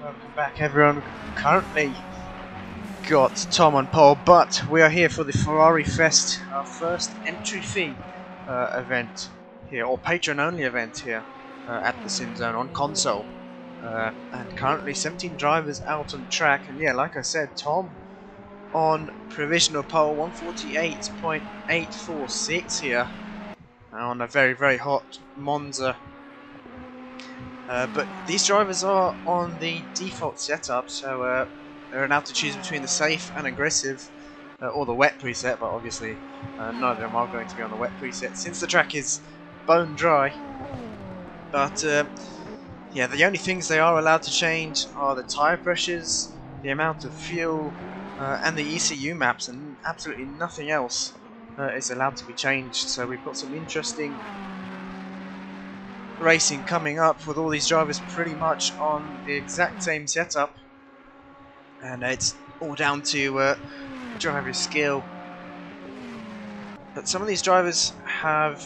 Welcome back, everyone. Currently got Tom on pole, but we are here for the Ferrari Fest, our first entry fee event here, or patron only event here at the SimZone on console. And currently 17 drivers out on track, and yeah, like I said, Tom on provisional pole, 148.846 here on a very hot Monza. But these drivers are on the default setup, so they're allowed to choose between the safe and aggressive, or the wet preset, but obviously none of them are going to be on the wet preset since the track is bone dry. But yeah, the only things they are allowed to change are the tyre pressures, the amount of fuel, and the ECU maps, and absolutely nothing else is allowed to be changed. So we've got some interesting racing coming up with all these drivers pretty much on the exact same setup, and it's all down to driver skill. But some of these drivers have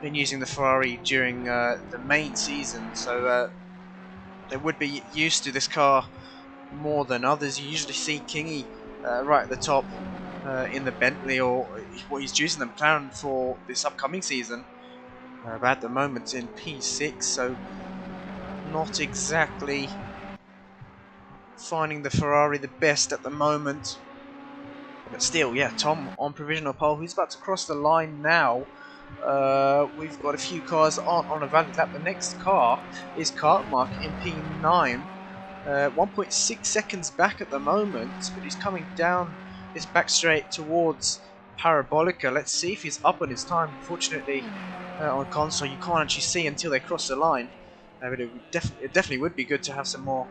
been using the Ferrari during the main season, so they would be used to this car more than others. You usually see Kingy right at the top in the Bentley, or what he's using the McLaren for this upcoming season. But at the moment in P6, so not exactly finding the Ferrari the best at the moment. But still, yeah, Tom on provisional pole. He's about to cross the line now. We've got a few cars on a valid lap. The next car is Curmans in P9. 1.6 seconds back at the moment, but he's coming down this back straight towards Parabolica. Let's see if he's up on his time. Fortunately, on console you can't actually see until they cross the line, but it definitely would be good to have some more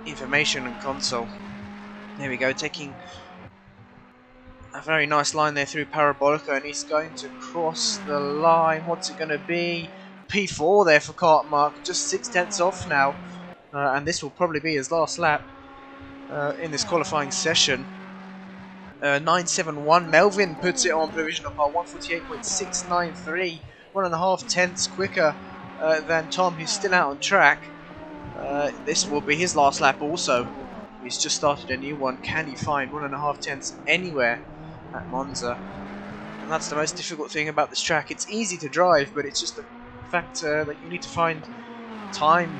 information on console. There we go, taking a very nice line there through Parabolica, and he's going to cross the line. What's it going to be? P4 there for Curmans, just 6/10 off now, and this will probably be his last lap in this qualifying session. 971. Melvin puts it on provisional pole, 148.693, 1.5 tenths quicker than Tom, who's still out on track. This will be his last lap also. He's just started a new one. Can he find 1.5 tenths anywhere at Monza? And that's the most difficult thing about this track. It's easy to drive, but it's just the fact that you need to find time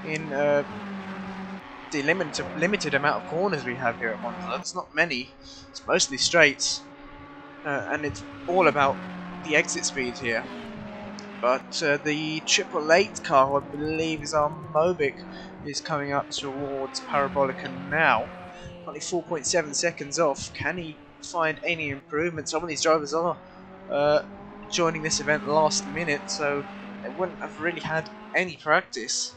in the limited amount of corners we have here at Monza. It's not many, it's mostly straights, and it's all about the exit speed here. But the 888 car, I believe is our Mobic, is coming up towards Parabolica now. Only 4.7 seconds off. Can he find any improvement? Some of these drivers are joining this event last minute, so they wouldn't have really had any practice.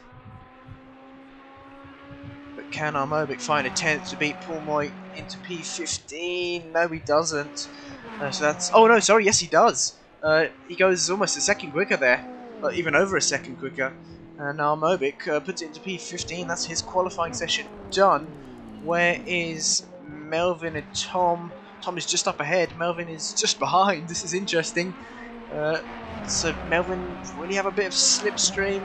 Can our Mobic find a 10th to beat Paul Moy into P15? No, he doesn't. So that's... oh no, sorry, yes he does. He goes almost a second quicker there, even over a second quicker. And our Mobic puts it into P15. That's his qualifying session done. Where is Melvin and Tom? Tom is just up ahead. Melvin is just behind. This is interesting. So Melvin really have a bit of slipstream.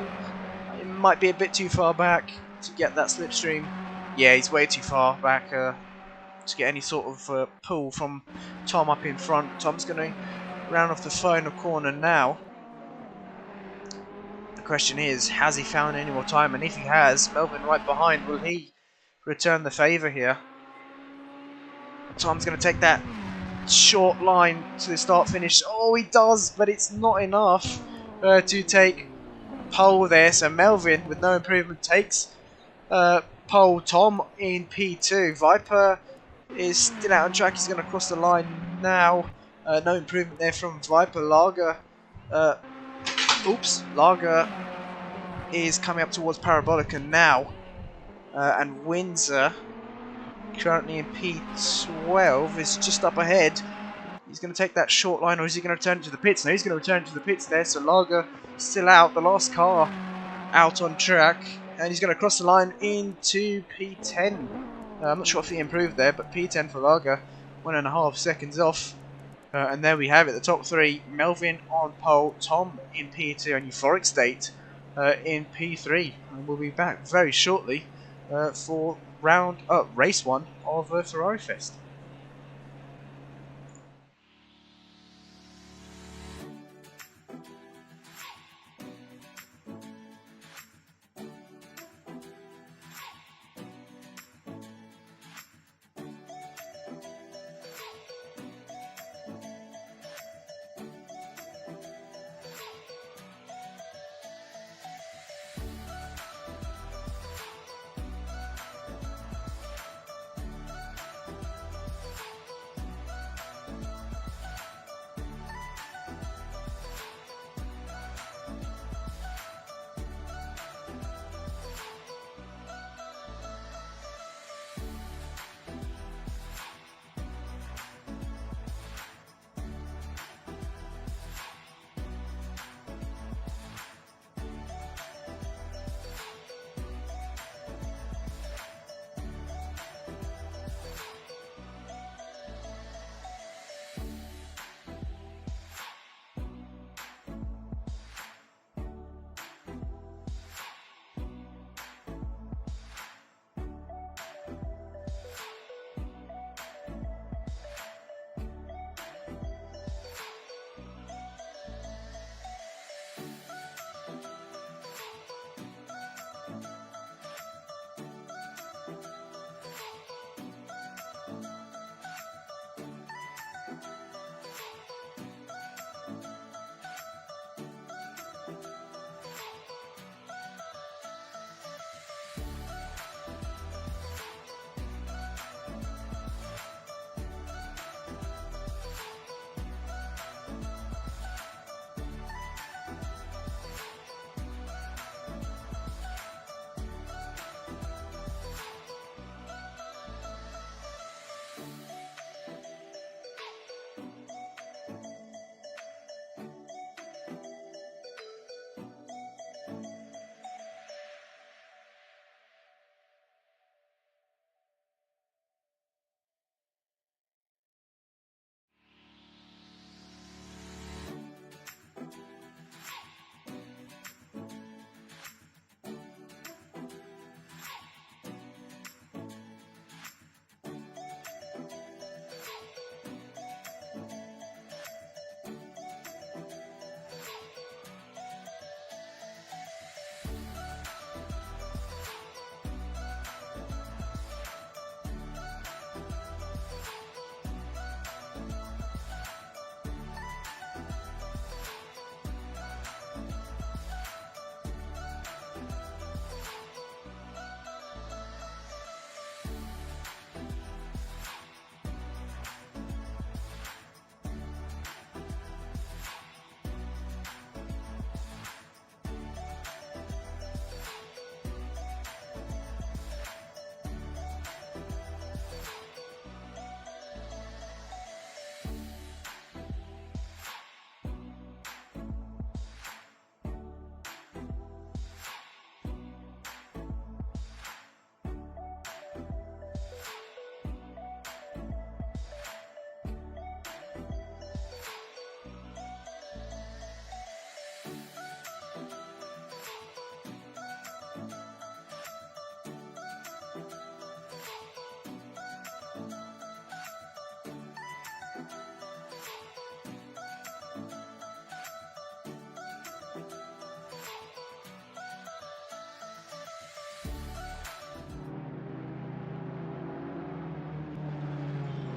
It might be a bit too far back to get that slipstream. Yeah, he's way too far back to get any sort of pull from Tom up in front. Tom's going to round off the final corner now. The question is, has he found any more time? And if he has, Melvin right behind, will he return the favour here? Tom's going to take that short line to the start finish. Oh, he does, but it's not enough to take pole there. So Melvin, with no improvement, takes pole. Tom in P2. Viper is still out on track. He's going to cross the line now. No improvement there from Viper. Lager is coming up towards Parabolica now, and Windsor, currently in P12, is just up ahead. He's going to take that short line, or is he going to return it to the pits? No, he's going to return it to the pits there. So Lager still out, the last car out on track, and he's going to cross the line into P10. I'm not sure if he improved there, but P10 for Lager, 1.5 seconds off. And there we have it, the top three. Melvin on pole, Tom in P2, and Euphoric State in P3, and we'll be back very shortly for race 1 of Ferrari Fest.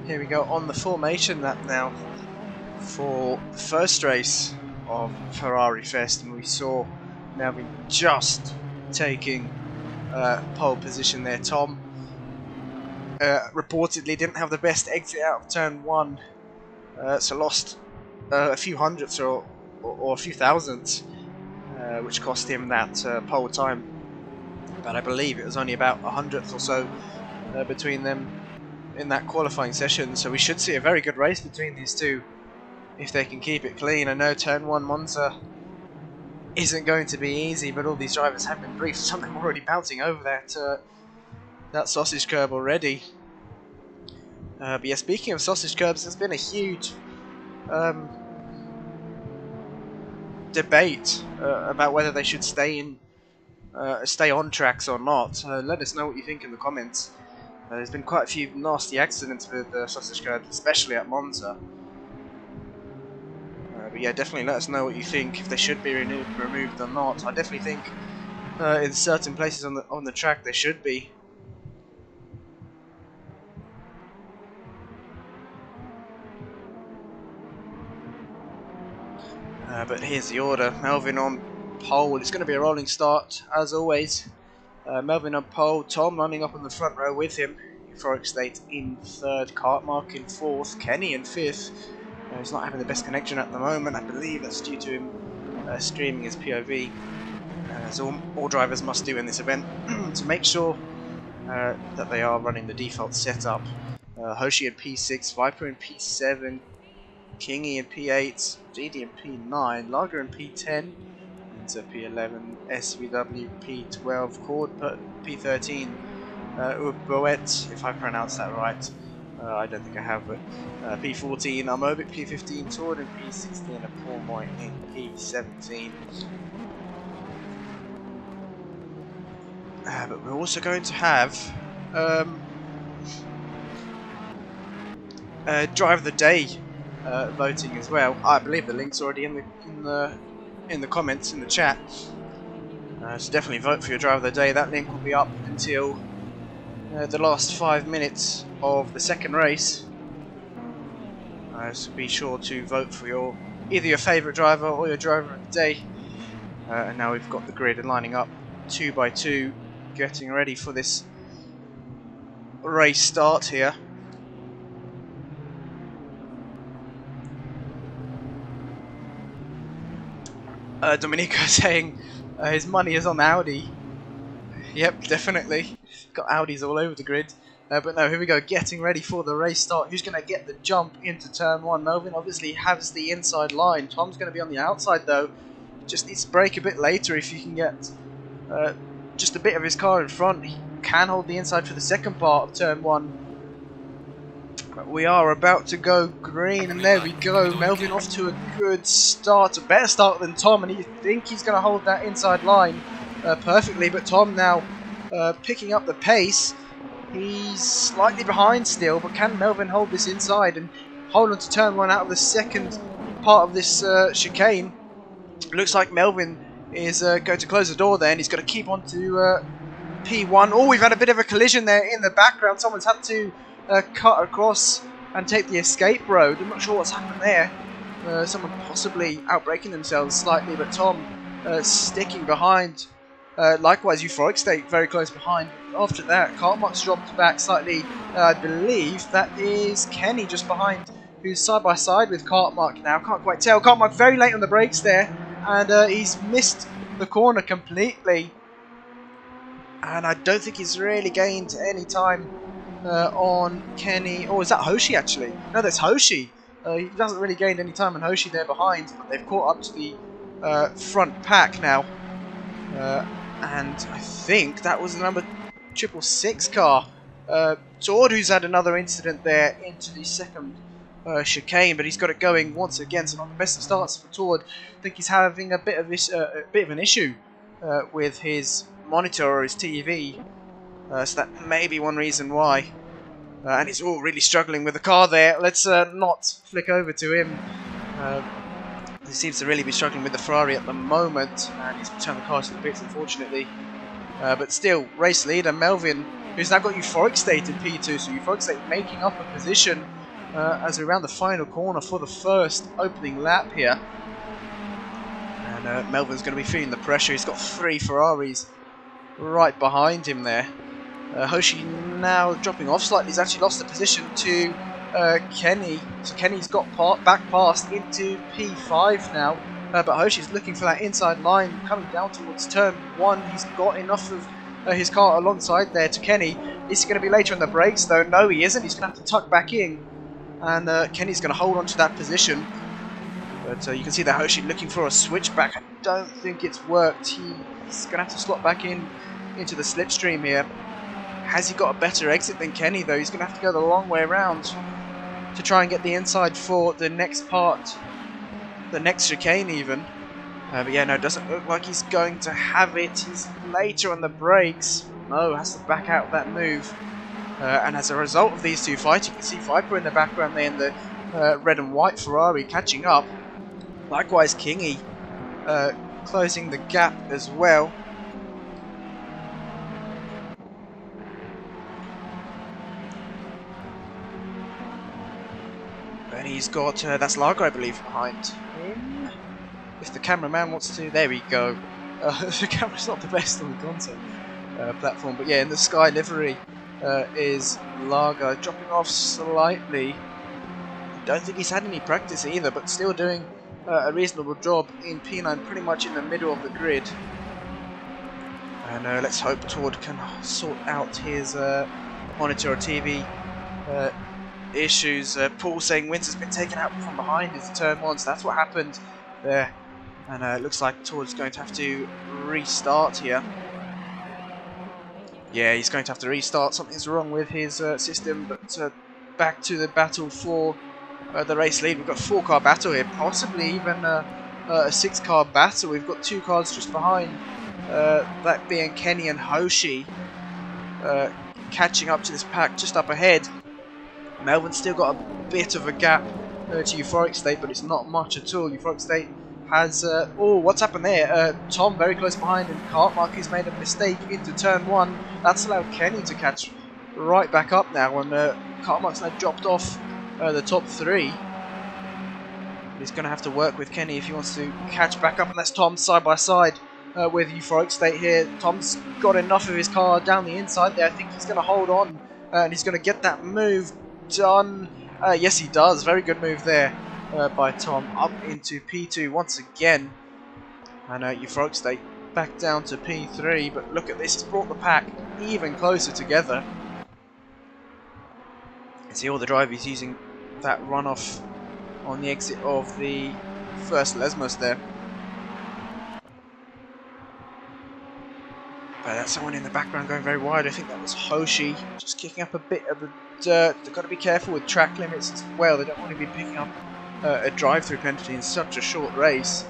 Here we go on the formation lap now for the first race of Ferrari Fest, and we saw Melvin just taking pole position there. Tom reportedly didn't have the best exit out of turn 1, so lost a few hundredths or a few thousandths, which cost him that pole time. But I believe it was only about a hundredth or so between them in that qualifying session, so we should see a very good race between these two if they can keep it clean. I know turn 1 Monza isn't going to be easy, but all these drivers have been briefed. Some of them already bouncing over that sausage curb already. But yeah, speaking of sausage curbs, there's been a huge debate about whether they should stay on tracks or not. Let us know what you think in the comments. There's been quite a few nasty accidents with SimZone, especially at Monza. But yeah, definitely let us know what you think, if they should be removed or not. I definitely think in certain places on the track they should be. But here's the order. Melvin on pole. It's going to be a rolling start as always. Melvin on pole, Tom running up on the front row with him. Euphoric State in third, Cartmark in fourth, Kenny in fifth. He's not having the best connection at the moment. I believe that's due to him streaming his POV, as all drivers must do in this event to make sure that they are running the default setup. Hoshi in P6, Viper in P7, Kingy in P8, DD in P9, Lager in P10, into P11, SVW P12, Cord P13, Boet, if I pronounce that right. I don't think I have, but P14, Amobic P15, Tord in P16, and Paul in P17. But we're also going to have Drive of the Day voting as well. I believe the link's already in the comments in the chat. So definitely vote for your Drive of the Day. That link will be up until the last 5 minutes of the second race. So be sure to vote for either your favourite driver or your driver of the day. And now we've got the grid lining up 2 by 2, getting ready for this race start here. Domenico saying his money is on Audi. Yep, definitely. Got Audis all over the grid. But no, here we go, getting ready for the race start. Who's going to get the jump into turn 1? Melvin obviously has the inside line. Tom's going to be on the outside though. Just needs to brake a bit later if you can get just a bit of his car in front. He can hold the inside for the second part of turn 1. But we are about to go green, and there we go. Melvin off to a good start, a better start than Tom, and you think he's going to hold that inside line perfectly. But Tom now picking up the pace. He's slightly behind still, but can Melvin hold this inside and hold on to turn 1 out of the second part of this chicane? Looks like Melvin is going to close the door there, and he's going to keep on to P1. Oh, we've had a bit of a collision there in the background. Someone's had to cut across and take the escape road. I'm not sure what's happened there. Someone possibly outbraking themselves slightly, but Tom sticking behind. Likewise, Euphoric State very close behind. After that, Cartmark's dropped back slightly. I believe that is Kenny just behind, who's side by side with Cartmark now. Can't quite tell. Cartmark very late on the brakes there, and he's missed the corner completely. And I don't think he's really gained any time on Kenny. Oh, is that Hoshi actually? No, that's Hoshi. He hasn't really gained any time on Hoshi there behind, but they've caught up to the front pack now. And I think that was the number 666 car. Tord, who's had another incident there into the second chicane, but he's got it going once again, so not the best of starts for Tord. I think he's having a bit of an issue with his monitor or his TV, so that may be one reason why. And he's all really struggling with the car there. Let's not flick over to him. He seems to really be struggling with the Ferrari at the moment, and he's returned the car to the pits, unfortunately. But still, race leader Melvin, who's now got Euphoric State in P2, so Euphoric State making up a position as we're around the final corner for the first opening lap here. And Melvin's going to be feeling the pressure. He's got 3 Ferraris right behind him there. Hoshi now dropping off slightly. He's actually lost the position to Kenny, so Kenny's got back past into P5 now, but Hoshi's looking for that inside line coming down towards turn 1. He's got enough of his car alongside there to Kenny. Is he going to be later on the brakes though? No, he isn't. He's going to have to tuck back in, and Kenny's going to hold on to that position. But you can see that Hoshi looking for a switchback. I don't think it's worked. He's going to have to slot back into the slipstream here. Has he got a better exit than Kenny though? He's going to have to go the long way around to try and get the inside for the next part, the next chicane even. But yeah, no, it doesn't look like he's going to have it. He's later on the brakes. No, has to back out that move. And as a result of these two fighting, you can see Viper in the background there in the red and white Ferrari catching up. Likewise, Kingy closing the gap as well. And he's got, that's Largo I believe behind him. If the cameraman wants to, there we go. The camera's not the best on the content platform, but yeah, in the Sky livery is Largo, dropping off slightly. Don't think he's had any practice either, but still doing a reasonable job in P9, pretty much in the middle of the grid. And let's hope Tord can sort out his monitor or TV issues. Paul saying Wins has been taken out from behind is turn 1, so that's what happened there. And it looks like Tord's going to have to restart here. Yeah, he's going to have to restart. Something's wrong with his system, but back to the battle for the race lead. We've got a 4-car battle here, possibly even a 6-car battle. We've got 2 cars just behind, that being Kenny and Hoshi, catching up to this pack just up ahead. Melbourne's still got a bit of a gap to Euphoric State, but it's not much at all. Euphoric State has, oh, what's happened there? Tom very close behind, and Cartmark has made a mistake into turn 1. That's allowed Kenny to catch right back up now, and Cartmark's now dropped off the top 3. He's going to have to work with Kenny if he wants to catch back up, and that's Tom side by side with Euphoric State here. Tom's got enough of his car down the inside there. I think he's going to hold on, and he's going to get that move done. Yes, he does. Very good move there by Tom, up into P2 once again. And Euphoric State back down to P3, but look at this, it's brought the pack even closer together. You see all the drivers using that runoff on the exit of the first Lesmos there. That's someone in the background going very wide. I think that was Hoshi, just kicking up a bit of the dirt. They've got to be careful with track limits as well. They don't want to be picking up a drive-through penalty in such a short race.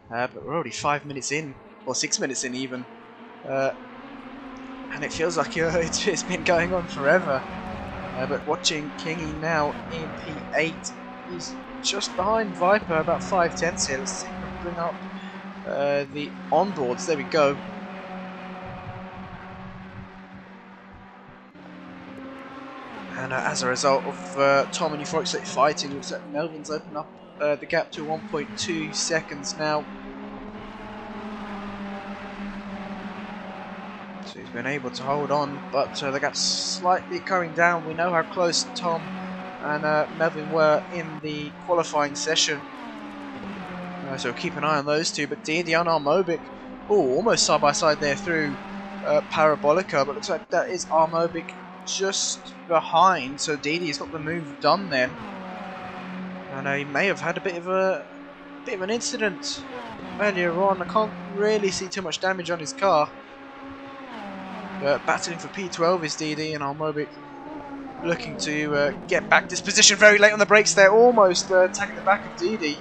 But we're already 5 minutes in, or 6 minutes in even. And it feels like it's been going on forever. But watching Kingy now in P8, he's just behind Viper, about 5/10 here. Let's see if we can bring up the onboards. There we go. And as a result of Tom and Euphoric State fighting, looks like Melvin's opened up the gap to 1.2 seconds now. So he's been able to hold on, but the gap's slightly coming down. We know how close Tom and Melvin were in the qualifying session. So keep an eye on those two. But Deedee and Armobic, oh, almost side by side there through Parabolica, but looks like that is Armobic just behind. So Deedee's got the move done then, and he may have had a bit of an incident earlier on. I can't really see too much damage on his car. Battling for P12 is Deedee, and Armobic looking to get back this position very late on the brakes there, almost tagging the back of Deedee.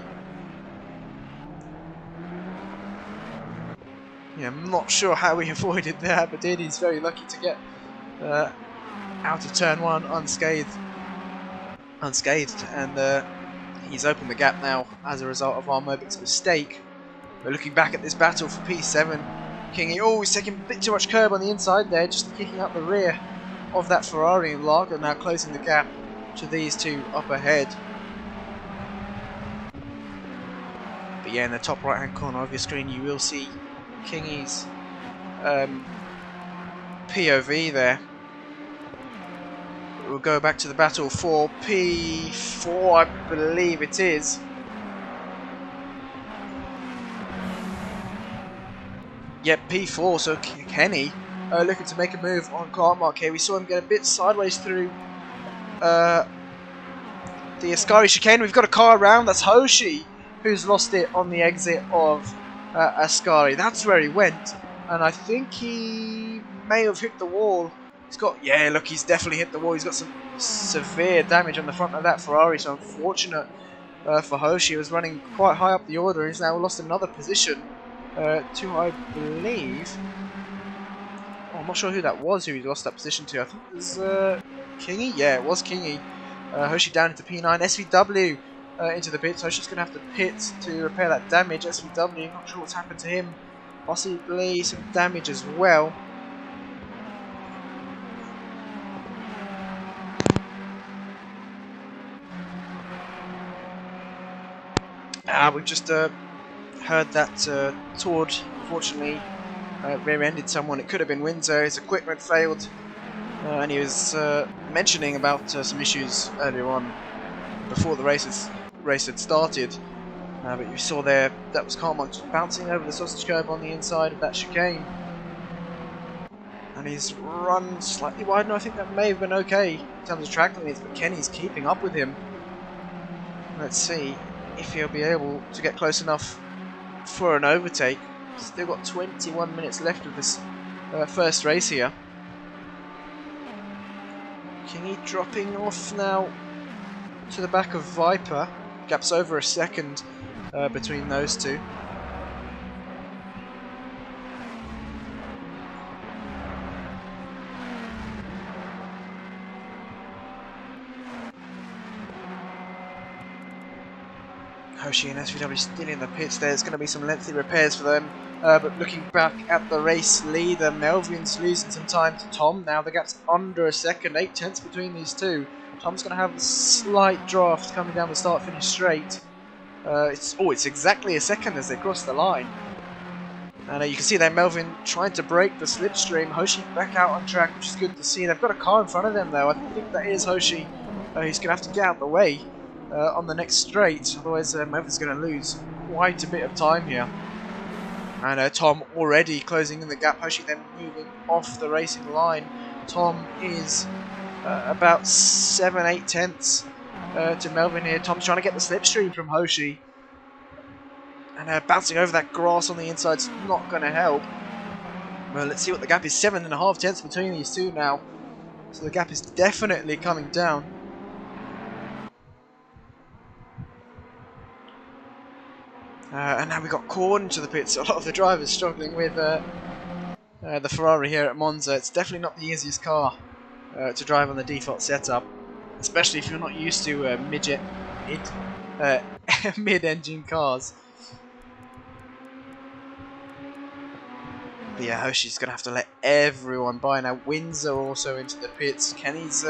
Yeah, I'm not sure how he avoided that, but Deedee's very lucky to get out of turn 1 unscathed, and he's opened the gap now as a result of Armobic's mistake. We're looking back at this battle for P7. Kingy, oh, he's taking a bit too much curb on the inside there, just kicking up the rear of that Ferrari, and Largo now closing the gap to these two up ahead. But yeah, in the top right hand corner of your screen you will see Kingy's POV there. We'll go back to the battle for P4, I believe it is. Yep, P4, so Kenny looking to make a move on Cartmark here. We saw him get a bit sideways through the Ascari chicane. We've got a car around, that's Hoshi, who's lost it on the exit of Ascari. That's where he went, and I think he may have hit the wall. He's got, yeah, look, he's definitely hit the wall. He's got some severe damage on the front of that Ferrari, so unfortunate for Hoshi. He was running quite high up the order. He's now lost another position to, I believe... Oh, I'm not sure who that was who he lost that position to. I think it was Kingy? Yeah, it was Kingy. Hoshi down into P9. SVW into the pits. Hoshi's going to have to pit to repair that damage. SVW, not sure what's happened to him. Possibly some damage as well. We've just heard that Tord, unfortunately, rear-ended someone. It could have been Windsor. His equipment failed, and he was mentioning about some issues earlier on before the race had started. But you saw there that was Curmans bouncing over the sausage curb on the inside of that chicane, and he's run slightly wide. And I think that may have been okay in terms of track limits, but Kenny's keeping up with him. Let's see if he'll be able to get close enough for an overtake. Still got 21 minutes left of this first race here. Kingy dropping off now to the back of Viper. Gap's over a second between those two. Hoshi and SVW still in the pits. There's going to be some lengthy repairs for them. But looking back at the race leader, Melvin's losing some time to Tom. Now the gap's under a second, 8/10 between these two. Tom's going to have a slight draft coming down the start-finish straight. It's exactly a second as they cross the line. And you can see there Melvin trying to break the slipstream. Hoshi back out on track, which is good to see. They've got a car in front of them though. I think that is Hoshi. He's going to have to get out of the way on the next straight. Otherwise Melvin's going to lose quite a bit of time here. And Tom already closing in the gap. Hoshi then moving off the racing line. Tom is about 7-8 tenths to Melvin here. Tom's trying to get the slipstream from Hoshi. And bouncing over that grass on the inside's not going to help. Well, let's see what the gap is. 7.5 tenths between these two now. So the gap is definitely coming down. And now we've got Korn into the pits. A lot of the drivers struggling with the Ferrari here at Monza. It's definitely not the easiest car to drive on the default setup, especially if you're not used to mid-engine cars. But yeah, Hoshi's going to have to let everyone by now. Windsor also into the pits. Kenny's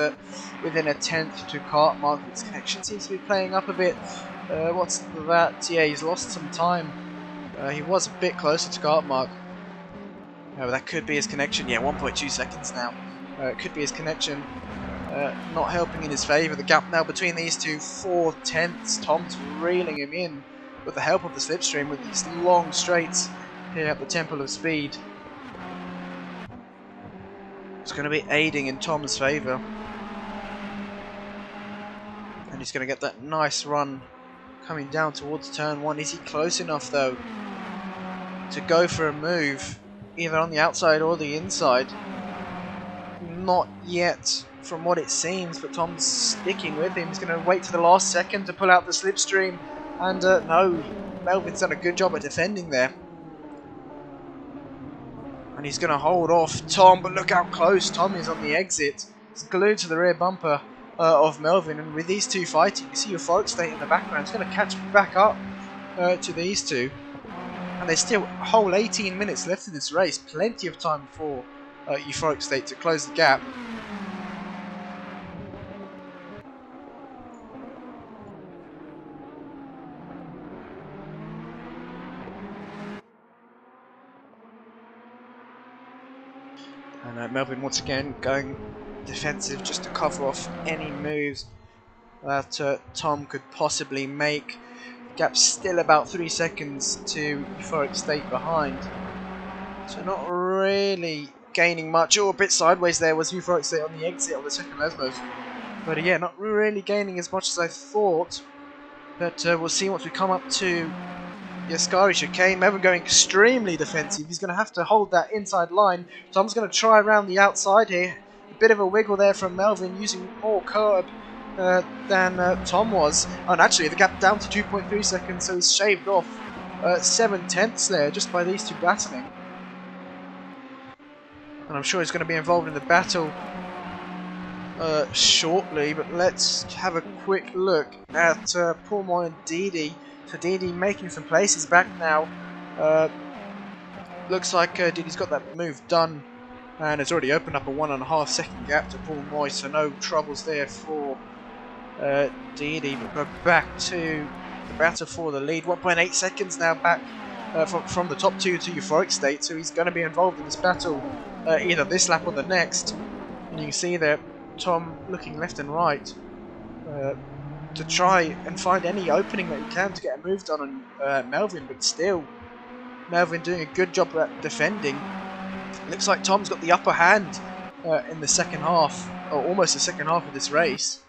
within a tenth to Cartmark. His connection seems to be playing up a bit. What's that? Yeah, he's lost some time. He was a bit closer to Cartmark. But that could be his connection. Yeah, 1.2 seconds now. It could be his connection not helping in his favour. The gap now between these two, 4 tenths. Tom's reeling him in with the help of the slipstream with these long straights here at the Temple of Speed. It's going to be aiding in Tom's favour. And he's going to get that nice run coming down towards turn 1. Is he close enough though to go for a move either on the outside or the inside? Not yet from what it seems, but Tom's sticking with him. He's going to wait to the last second to pull out the slipstream, and no, Melvin's done a good job at defending there. And he's going to hold off Tom, but look how close Tom is on the exit. He's glued to the rear bumper of Melvin, and with these two fighting, you see Euphoric State in the background. It's going to catch back up to these two. And there's still a whole 18 minutes left in this race. Plenty of time for Euphoric State to close the gap. And Melvin once again going defensive just to cover off any moves that Tom could possibly make. Gap's still about 3 seconds to Euphoric State behind. So not really gaining much. Oh, a bit sideways there was Euphoric State on the exit of the second Lesmos. But yeah, not really gaining as much as I thought. But we'll see once we come up to Yaskari chicane. Melvin going extremely defensive. He's going to have to hold that inside line. Tom's going to try around the outside here. A bit of a wiggle there from Melvin, using more curb than Tom was. And actually, the gap down to 2.3 seconds, so he's shaved off 7/10 there just by these two battling. And I'm sure he's going to be involved in the battle shortly, but let's have a quick look at Paul Moy and Deedee. So Deedee making some places back now. Looks like Deedee's got that move done and has already opened up a 1.5 second gap to Paul Moy, so no troubles there for Deedee. But go back to the battle for the lead. 1.8 seconds now back from the top two to Euphoric State, so he's going to be involved in this battle either this lap or the next. And you can see there Tom looking left and right to try and find any opening that he can to get a move done on Melvin, but still Melvin doing a good job at defending. Looks like Tom's got the upper hand in the second half, or almost the second half of this race,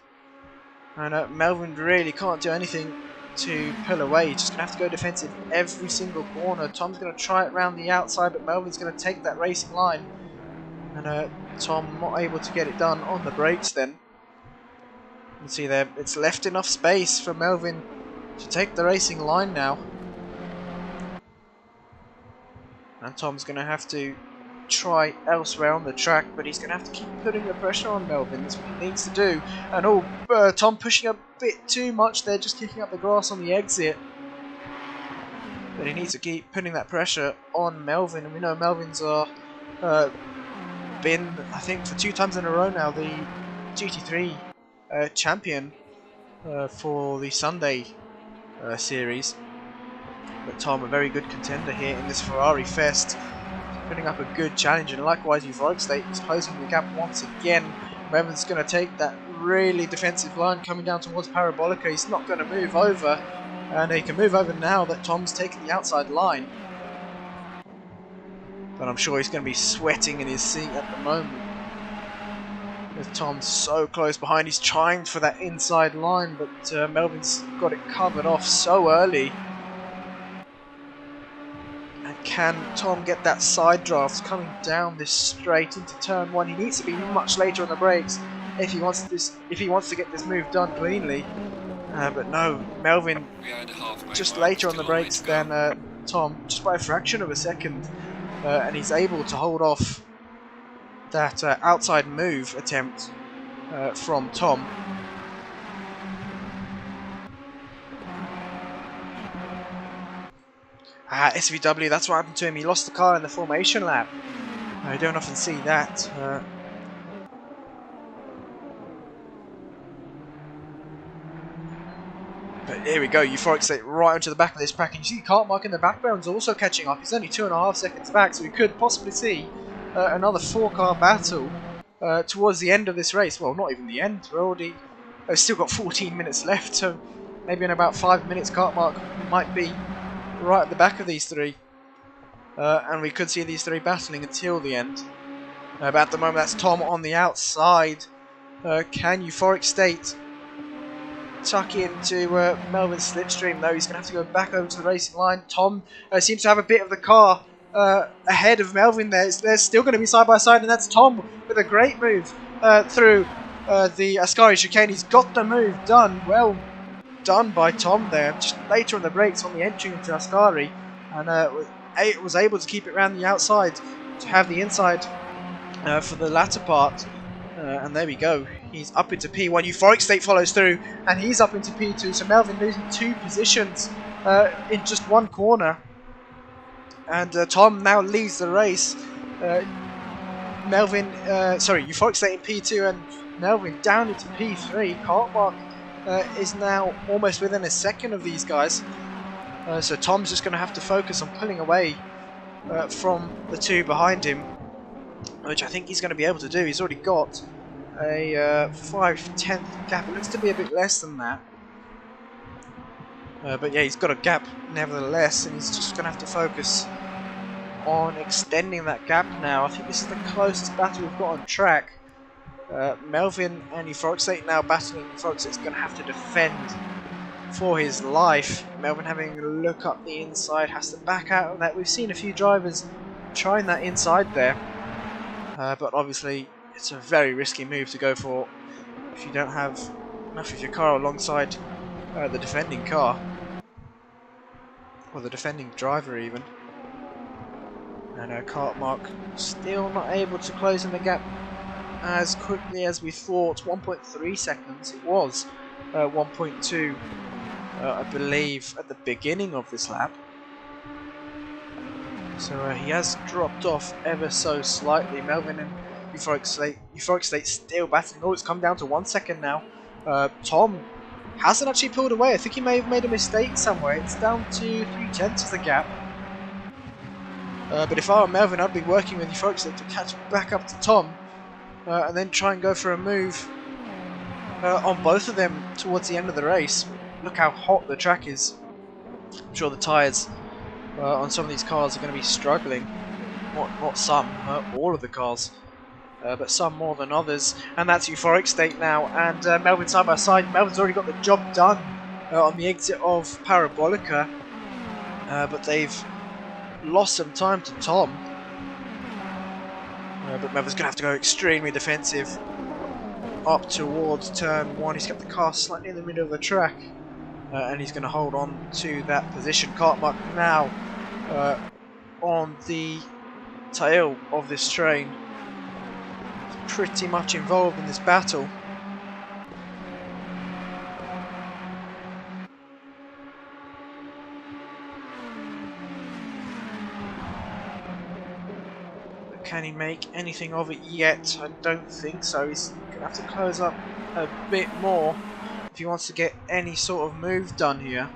and Melvin really can't do anything to pull away. He's just going to have to go defensive every single corner. Tom's going to try it around the outside, but Melvin's going to take that racing line, and Tom not able to get it done on the brakes then. You can see there, it's left enough space for Melvin to take the racing line now. And Tom's going to have to try elsewhere on the track, but he's going to have to keep putting the pressure on Melvin. That's what he needs to do. And Tom pushing a bit too much there, just kicking up the grass on the exit. But he needs to keep putting that pressure on Melvin, and we know Melvin's been, I think, for 2 times in a row now, the GT3 champion for the Sunday series. But Tom, a very good contender here in this Ferrari Fest, putting up a good challenge, and likewise Euphoric State is closing the gap once again. Melvin's going to take that really defensive line coming down towards Parabolica. He's not going to move over, and he can move over now that Tom's taken the outside line. But I'm sure he's going to be sweating in his seat at the moment, with Tom so close behind. He's trying for that inside line, but Melvin's got it covered off so early. And can Tom get that side draft coming down this straight into turn 1? He needs to be much later on the brakes if he wants to get this move done cleanly. But no, Melvin just later on the brakes than Tom, just by a fraction of a second. And he's able to hold off that outside move attempt from Tom. SVW, that's what happened to him. He lost the car in the formation lap. I don't often see that. But here we go, Euphoric State right onto the back of this pack, and you see the kart mark in the background is also catching up. He's only 2.5 seconds back, so we could possibly see another 4-car battle towards the end of this race. Well, not even the end, we're already still got 14 minutes left, so maybe in about 5 minutes kart mark might be right at the back of these three. And we could see these three battling until the end. But at the moment that's Tom on the outside. Can Euphoric State tuck into Melvin's slipstream? Though he's going to have to go back over to the racing line. Tom seems to have a bit of the car ahead of Melvin there. They're still going to be side by side, and that's Tom with a great move through the Ascari chicane. He's got the move done. Well done by Tom there. Just later on the brakes on the entry into Ascari, and was able to keep it around the outside to have the inside for the latter part. And there we go. He's up into P1. Euphoric State follows through, and he's up into P2. So Melvin losing 2 positions in just 1 corner. And Tom now leads the race. Euphoric State in P2 and Melvin down into P3. Kart mark is now almost within a second of these guys. So Tom's just going to have to focus on pulling away from the 2 behind him, which I think he's going to be able to do. He's already got a 5/10 gap. It looks to be a bit less than that. But yeah, he's got a gap nevertheless, and he's just going to have to focus on extending that gap now. I think this is the closest battle we've got on track. Melvin and Euphoric State now battling. Euphoric State's going to have to defend for his life. Melvin having a look up the inside, has to back out of that. We've seen a few drivers trying that inside there, but obviously it's a very risky move to go for if you don't have enough of your car alongside the defending car, or the defending driver even. And Cartmark still not able to close in the gap as quickly as we thought. 1.3 seconds. It was 1.2, I believe, at the beginning of this lap. So he has dropped off ever so slightly. Melvin and Euphoric Slate still battling. Oh, it's come down to 1 second now. Tom hasn't actually pulled away. I think he may have made a mistake somewhere. It's down to 3/10 of the gap. But if I were Melvin, I'd be working with Euphoric Slate to catch back up to Tom. And then try and go for a move on both of them towards the end of the race. Look how hot the track is. I'm sure the tyres on some of these cars are going to be struggling. Not some, all of the cars, but some more than others. And that's Euphoric State now, and Melvin side by side. Melvin's already got the job done on the exit of Parabolica, but they've lost some time to Tom. But Melvin's going to have to go extremely defensive up towards turn 1. He's kept the car slightly in the middle of the track, and he's going to hold on to that position. Cartmark now on the tail of this train. He's pretty much involved in this battle. Can he make anything of it yet? I don't think so. He's going to have to close up a bit more if he wants to get any sort of move done here.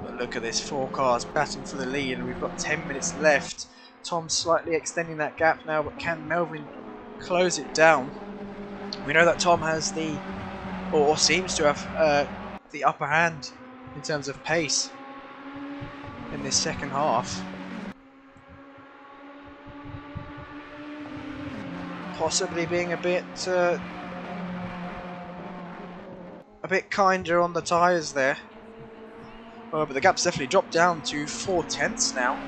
But look at this, 4 cars battling for the lead, and we've got 10 minutes left. Tom's slightly extending that gap now, but can Melvin close it down? We know that Tom has the, or seems to have the upper hand in terms of pace in this second half. Possibly being a bit kinder on the tyres there. But the gap's definitely dropped down to 4/10 now.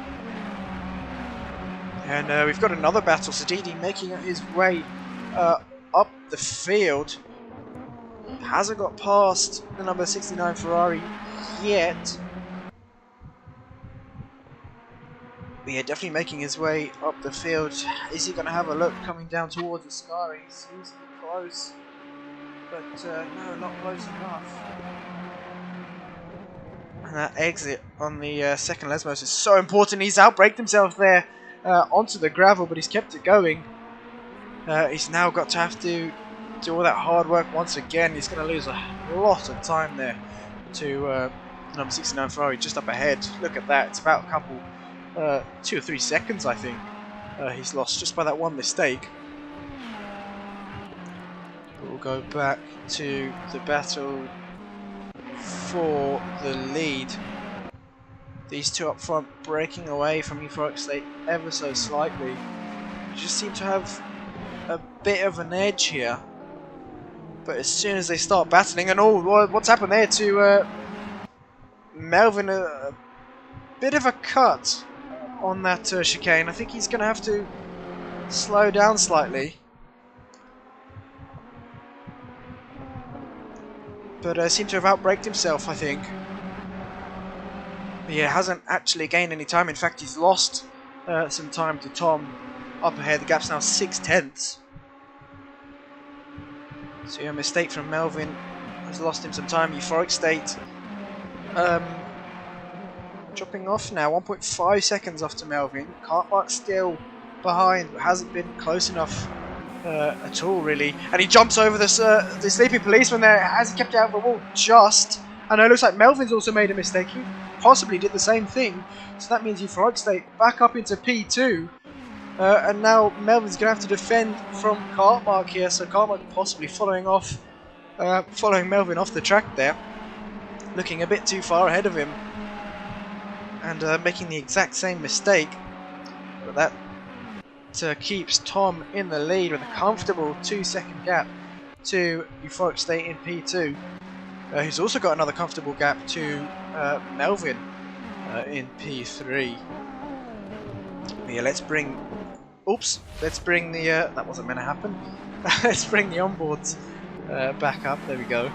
And we've got another battle. So Deedee making his way up the field. Hasn't got past the number 69 Ferrari yet. But yeah, definitely making his way up the field. Is he going to have a look coming down towards the sky? He seems to be close, but no, not close enough. And that exit on the second Lesmos is so important. He's outbraked himself there onto the gravel, but he's kept it going. He's now got to have to do all that hard work once again. He's going to lose a lot of time there to number 69 Ferrari just up ahead. Look at that. It's about a couple 2 or 3 seconds, I think, he's lost just by that one mistake. We'll go back to the battle for the lead. These two up front breaking away from Euphoric State ever so slightly. They just seem to have a bit of an edge here. But as soon as they start battling, and oh, what's happened there to Melvin? A bit of a cut on that chicane. I think he's going to have to slow down slightly. But seems to have outbraked himself, I think. But yeah, hasn't actually gained any time. In fact, he's lost some time to Tom up ahead. The gap's now 6/10. So yeah, a mistake from Melvin has lost him some time. Euphoric State dropping off now, 1.5 seconds off to Melvin. Cartmark still behind, but hasn't been close enough at all, really. And he jumps over the sleeping policeman there. Has he kept out of the wall? Just. And it looks like Melvin's also made a mistake. He possibly did the same thing. So that means Euphoric State back up into P2. And now Melvin's going to have to defend from Cartmark here. So Cartmark possibly following Melvin off the track there. Looking a bit too far ahead of him. And making the exact same mistake. But that keeps Tom in the lead with a comfortable 2-second gap to Euphoric State in P2. Who's also got another comfortable gap to Melvin in P3. But yeah, let's bring the that wasn't meant to happen. Let's bring the onboards back up. There we go.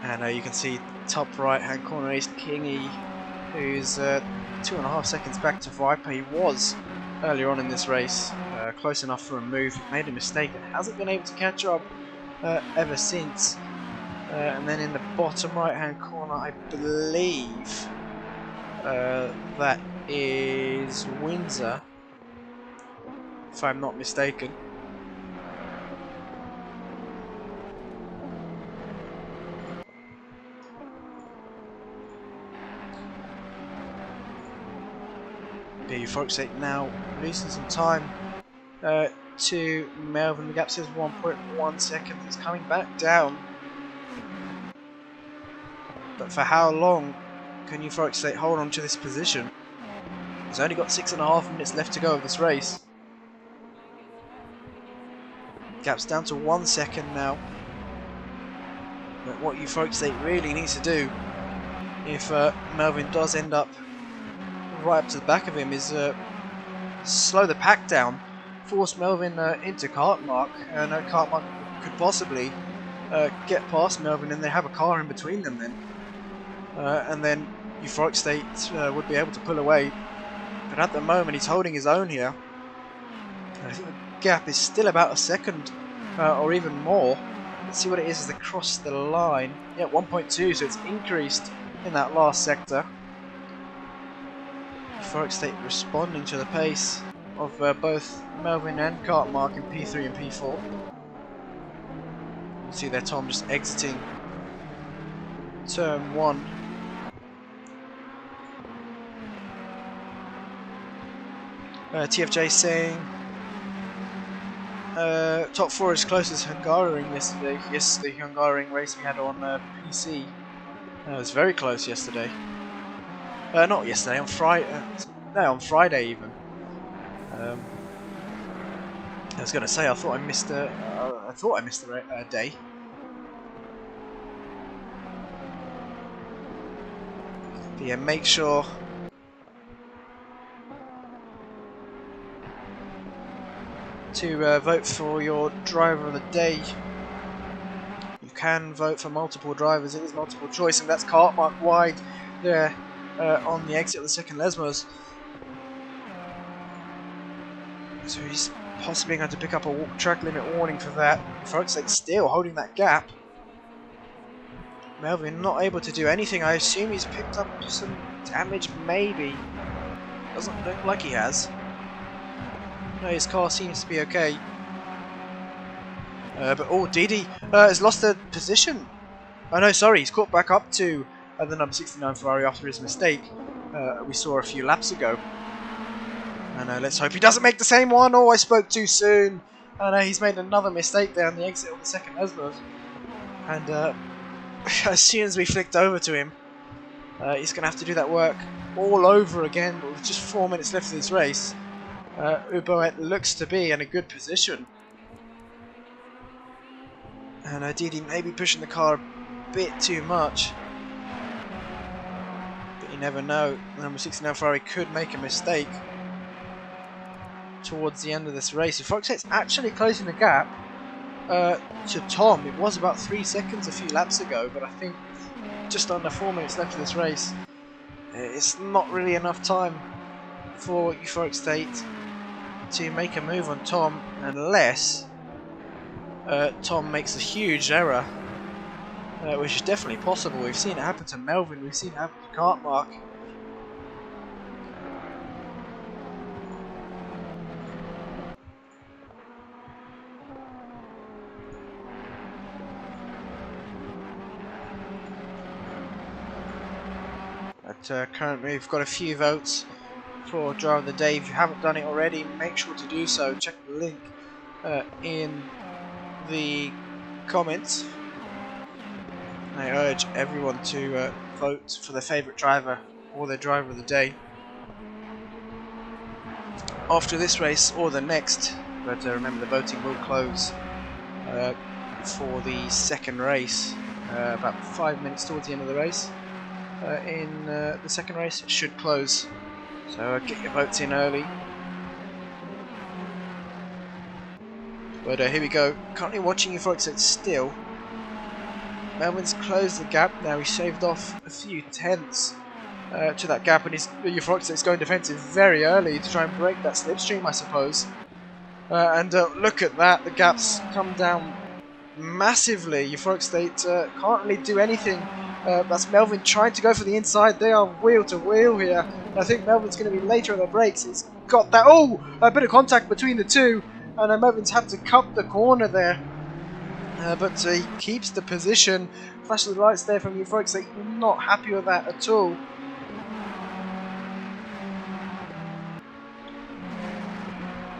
And you can see top right hand corner is Kingy, who's 2.5 seconds back to Viper. He was earlier on in this race, close enough for a move. He made a mistake and hasn't been able to catch up ever since. And then in the bottom right hand corner, I believe that is Windsor, if I'm not mistaken. Folks, now losing some time to Melvin. The gap says 1.1 seconds. It's coming back down, but for how long can you folks hold on to this position? He's only got 6.5 minutes left to go of this race. Gap's down to 1 second now. But what you folks really need to do, if Melvin does end up right up to the back of him, is slow the pack down, force Melvin into Cartmark, and Cartmark could possibly get past Melvin, and they have a car in between them then, and then Euphoric State would be able to pull away. But at the moment he's holding his own here. I think the gap is still about a second or even more. Let's see what it is as they cross the line. Yeah, 1.2, so it's increased in that last sector. Euphoric State responding to the pace of both Melvin and Cartmark in P3 and P4. You see there Tom just exiting turn 1. TFJ saying top 4 is close as Hungaroring yesterday. Yes, the Hungaroring race we had on PC was very close yesterday. Not yesterday, on Friday. No, on Friday even. I was going to say I thought I missed a day. But yeah, make sure to vote for your driver of the day. You can vote for multiple drivers. It is multiple choice, and that's Cartmark wide there on the exit of the second Lesmos. So he's possibly going to pick up a track limit warning for that. Folks, like still holding that gap. Melvin not able to do anything. I assume he's picked up some damage, maybe. Doesn't look like he has. No, his car seems to be okay. But Deedee has lost the position. Oh no, sorry, he's caught back up to the number 69 Ferrari after his mistake we saw a few laps ago. And let's hope he doesn't make the same one. Oh, I spoke too soon. And he's made another mistake there on the exit of the second Lesmos. And as soon as we flicked over to him, he's going to have to do that work all over again. With just 4 minutes left of this race. Uboet looks to be in a good position. And Deedee may be pushing the car a bit too much. But you never know. The number 69 Ferrari could make a mistake towards the end of this race. If folks, it's actually closing the gap to Tom. It was about 3 seconds a few laps ago, but I think just under 4 minutes left of this race. It's not really enough time for Euphoric State to make a move on Tom, unless Tom makes a huge error, which is definitely possible. We've seen it happen to Melvin, we've seen it happen to Cartmark. But currently we've got a few votes for Driver of the Day. If you haven't done it already, make sure to do so. Check the link in the comments. I urge everyone to vote for their favourite driver or their Driver of the Day after this race or the next. But remember, the voting will close for the second race about 5 minutes towards the end of the race. In the second race, it should close. So get your votes in early. But here we go. Currently watching euphoric state still. Melvin's closed the gap now. He's shaved off a few tenths to that gap, and his euphoric state's going defensive very early to try and break that slipstream, I suppose. And look at that. The gap's come down massively. Euphoric state can't really do anything. That's Melvin trying to go for the inside. They are wheel to wheel here. I think Melvin's going to be later on the brakes. He's got that. Oh, a bit of contact between the two. And Melvin's had to cut the corner there. But he keeps the position. Flash of the lights there from euphoric state. Not happy with that at all.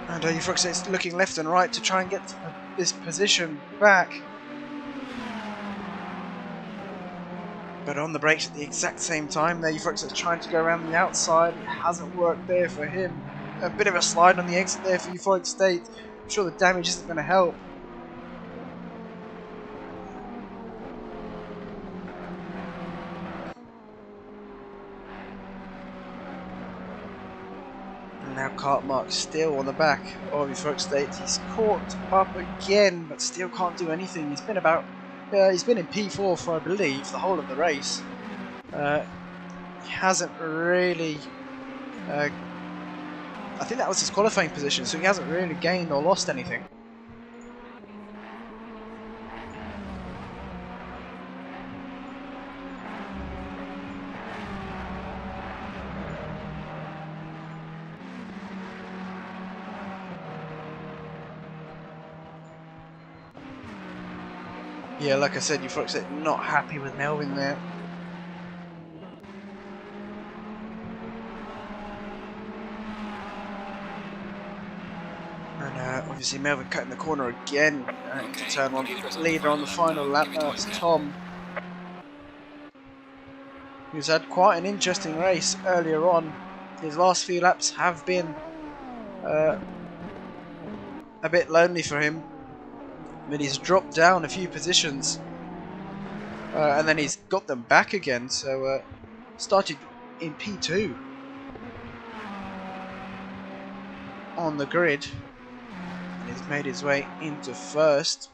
And euphoric state's looking left and right to try and get this position back. But on the brakes at the exact same time there, euphoric state's trying to go around the outside. It hasn't worked there for him. A bit of a slide on the exit there for euphoric state. I'm sure the damage isn't going to help. And now Cartmark still on the back of euphoric state. He's caught up again, but still can't do anything. He's been in P4 for, I believe, the whole of the race. He hasn't really... I think that was his qualifying position, so he hasn't really gained or lost anything. Yeah, like I said, euphoric state not happy with Melvin there. And obviously Melvin cutting the corner again into turn one. Leader on the final lap now, it's Tom. Who's had quite an interesting race earlier on. His last few laps have been a bit lonely for him. I mean, he's dropped down a few positions and then he's got them back again, so started in P2 on the grid and he's made his way into first.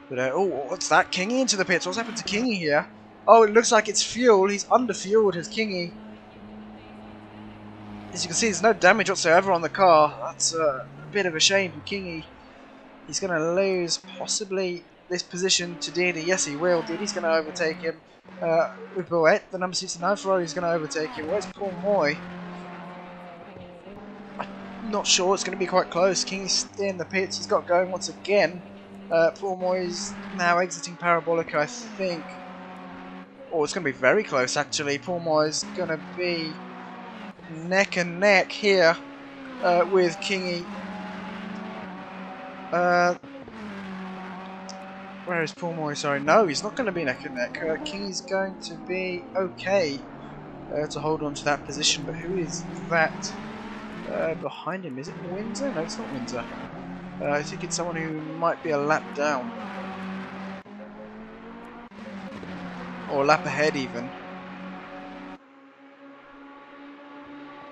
But oh, what's that? Kingy into the pits. What's happened to Kingy here? Oh, it looks like it's fuel. He's under-fueled, has Kingy. As you can see, there's no damage whatsoever on the car. That's a bit of a shame for Kingy. He's going to lose possibly this position to Deedee. Yes, he will. Deedee's going to overtake him. With Boet, the number 69 Ferrari is going to overtake him. Where's Paul Moy? I'm not sure. It's going to be quite close. Kingy's in the pits. He's got going once again. Paul Moy is now exiting Parabolica, I think. Oh, it's going to be very close, actually. Paul Moy is going to be neck and neck here with Kingy. Where is Paul Moy? Sorry, no, he's not going to be neck and neck. Kingy's going to be okay to hold on to that position, but who is that behind him? Is it Windsor? No, it's not Windsor. I think it's someone who might be a lap down. Or a lap ahead, even.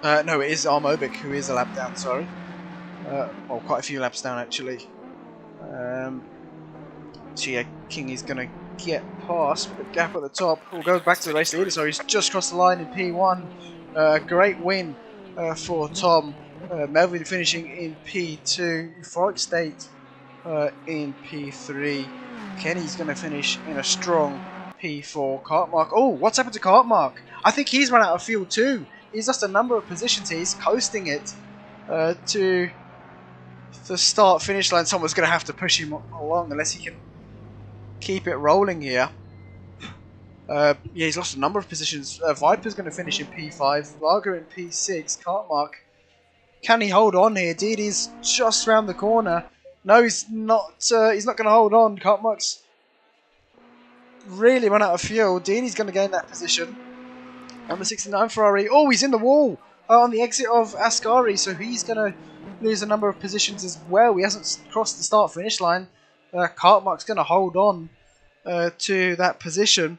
No, it is Armobic who is a lap down, sorry. Well, quite a few laps down, actually. So yeah, Kingy's going to get past the gap at the top. We'll go back to the race leader, so he's just crossed the line in P1. Great win for Tom. Melvin finishing in P2. Euphoric State in P3. Kenny's going to finish in a strong P4. Cartmark. Oh, what's happened to Cartmark? I think he's run out of fuel too. He's lost a number of positions here. He's coasting it to the start-finish line. Someone's going to have to push him along unless he can keep it rolling here. Yeah, he's lost a number of positions. Viper's going to finish in P5. Lager in P6. Cartmark. Can he hold on here? Deedee's just round the corner. No, he's not. He's not going to hold on. Cartmark's really run out of fuel. Deedee's going to gain that position. Number 69 Ferrari. Oh, he's in the wall on the exit of Ascari, so he's going to lose a number of positions as well. He hasn't crossed the start-finish line. Cartmark's going to hold on to that position.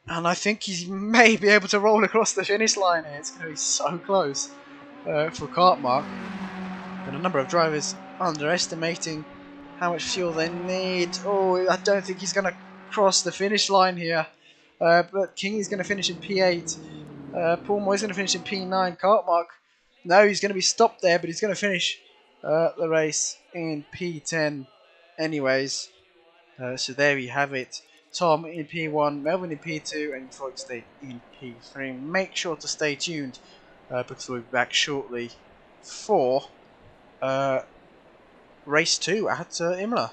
And I think he may be able to roll across the finish line here. It's going to be so close for Cartmark. And a number of drivers underestimating how much fuel they need. Oh, I don't think he's going to cross the finish line here. But Kingy's going to finish in P8. Paul Moy's going to finish in P9. Cartmark, no, he's going to be stopped there, but he's going to finish the race in P10 anyways. So there you have it. Tom in P1, Melvin in P2, and Floyd State in P3. Make sure to stay tuned because we'll be back shortly for race 2 at Imola.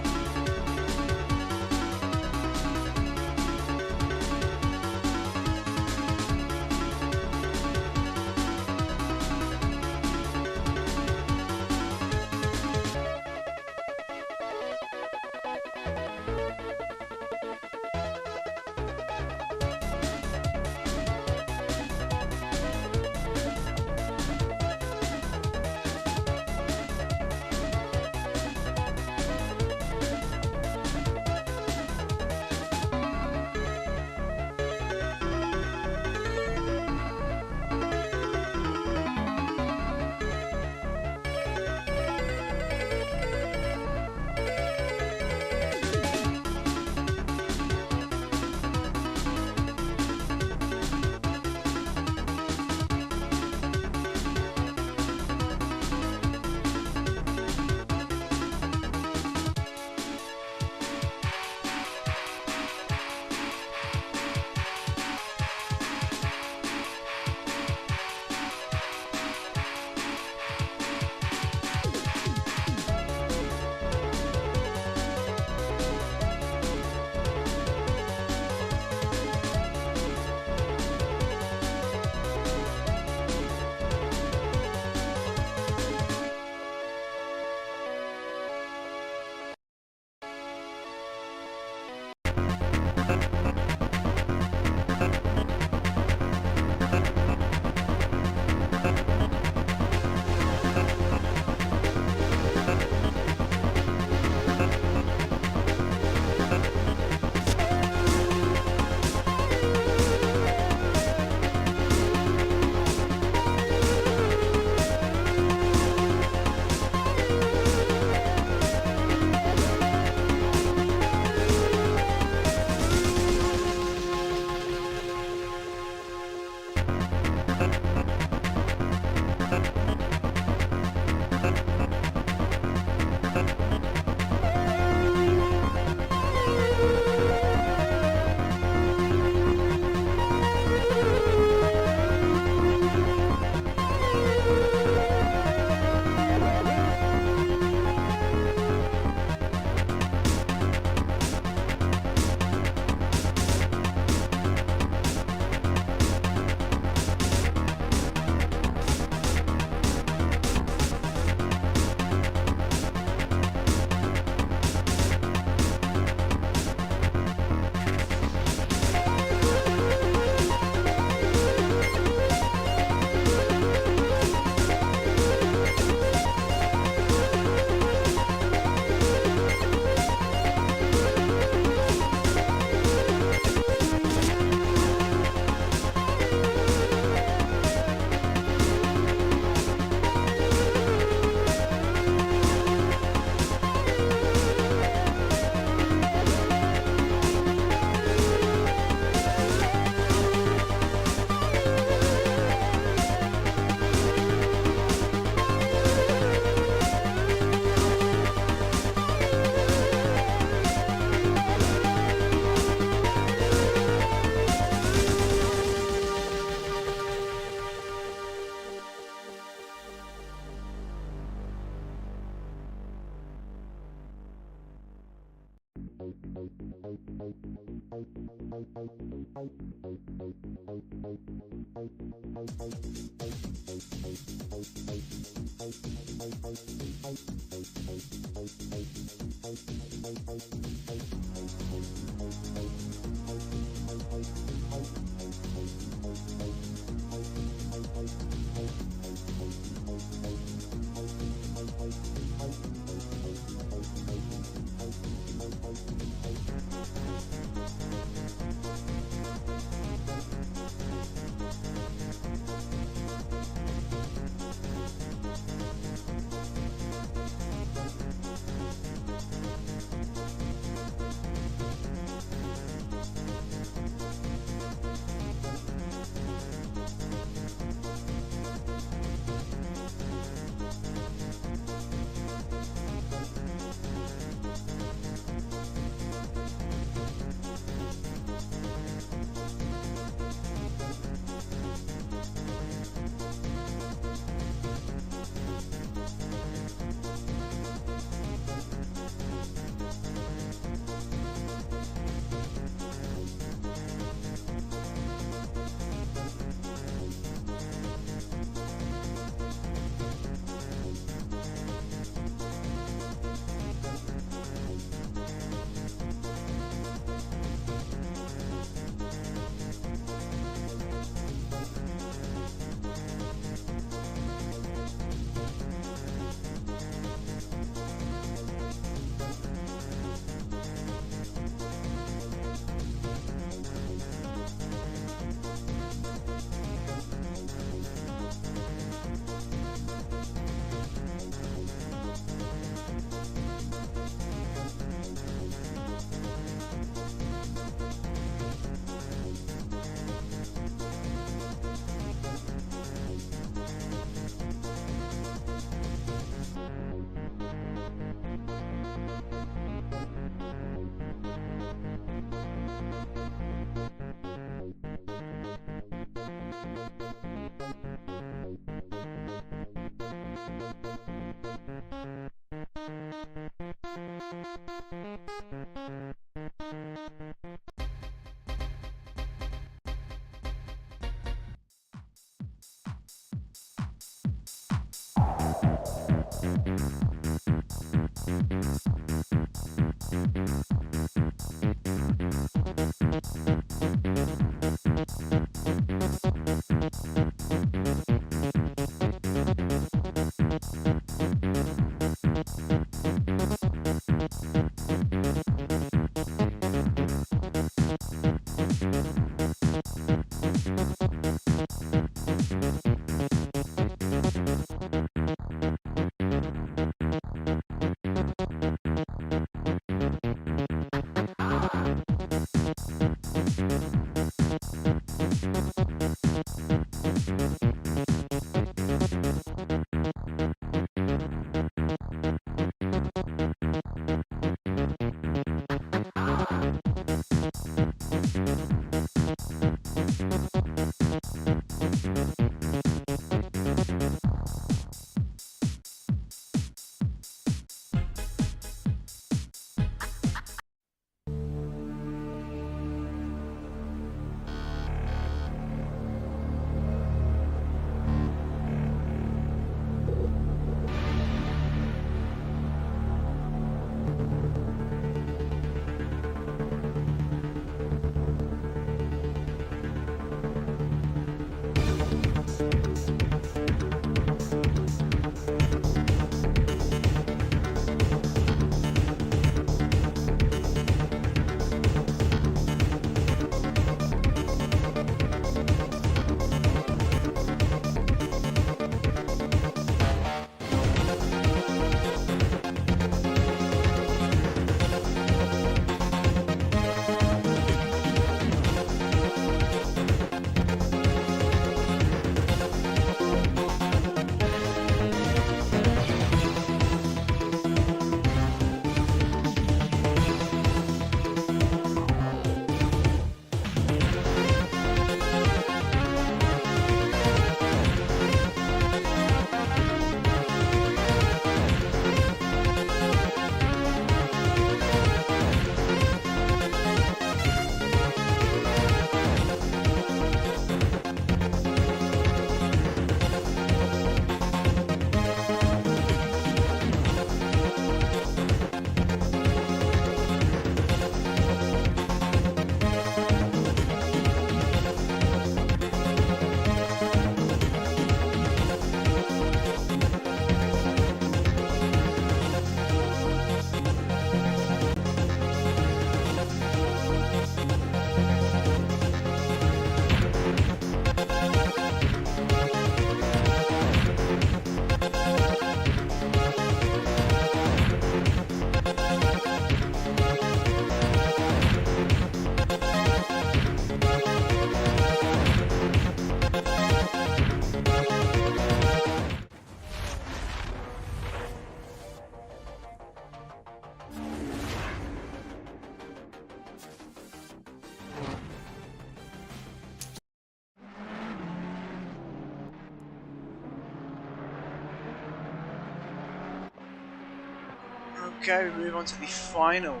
Okay, we move on to the final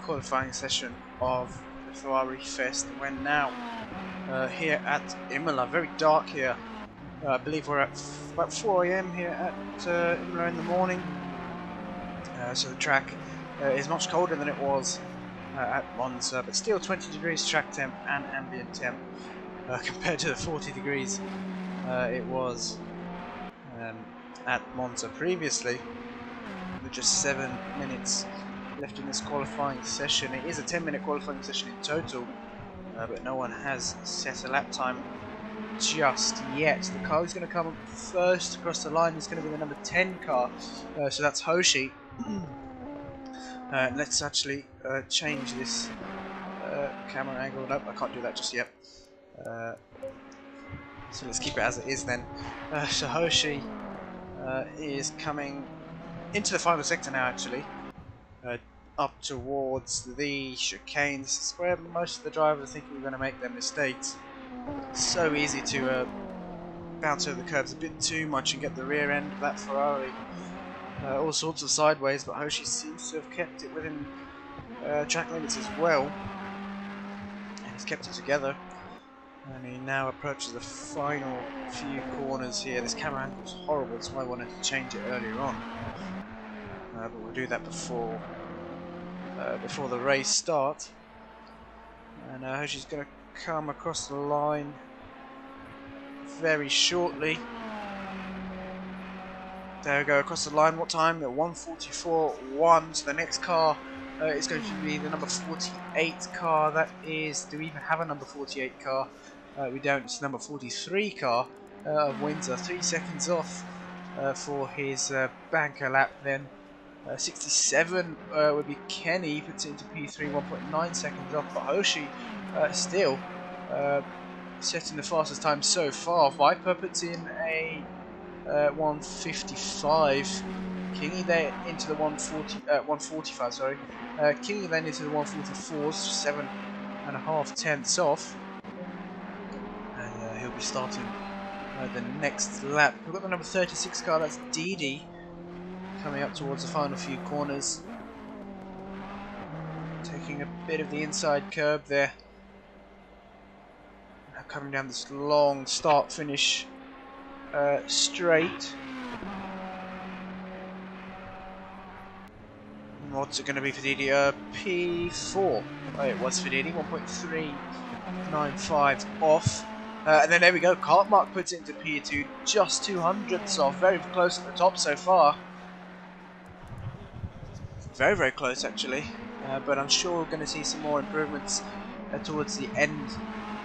qualifying session of the Ferrari Fest. We're now here at Imola. Very dark here. I believe we're at about 4 AM here at Imola in the morning. So the track is much colder than it was at Monza, but still 20 degrees track temp and ambient temp compared to the 40 degrees it was at Monza previously. With just 7 minutes left in this qualifying session. It is a 10-minute qualifying session in total, but no one has set a lap time just yet. The car who's going to come up first across the line is going to be the number 10 car, so that's Hoshi. Let's actually change this camera angle. Nope, I can't do that just yet. So let's keep it as it is then. So Hoshi is coming into the final sector now, actually, up towards the chicane. This is where most of the drivers think we're going to make their mistakes. It's so easy to bounce over the curbs a bit too much and get the rear end of that Ferrari all sorts of sideways, but Hoshi seems to have kept it within track limits as well, and he's kept it together. And he now approaches the final few corners here. This camera angle is horrible, that's why I wanted to change it earlier on. But we'll do that before the race starts. And Hoshi's going to come across the line very shortly. There we go, across the line. What time? At 1:44.1. So the next car is going to be the number 48 car. That is, do we even have a number 48 car? We don't. It's the number 43 car of Windsor. 3 seconds off for his banker lap then. 67 would be Kenny, puts it into P3, 1.9 seconds off, but Hoshi still setting the fastest time so far. Viper puts in a 1:55. Kingy then into the 1:45. Sorry, Kingy then into the 1:44s, 7.5 tenths off, and he'll be starting the next lap. We've got the number 36 car. That's Deedee, coming up towards the final few corners, taking a bit of the inside curb there. Now coming down this long start-finish straight. What's it going to be for Deedee? P4. Oh, it was for Deedee. 1.395 off. And then there we go. Cartmark puts it into P2, just 200ths off. Very close at the top so far. Very, very close actually. But I'm sure we're going to see some more improvements towards the end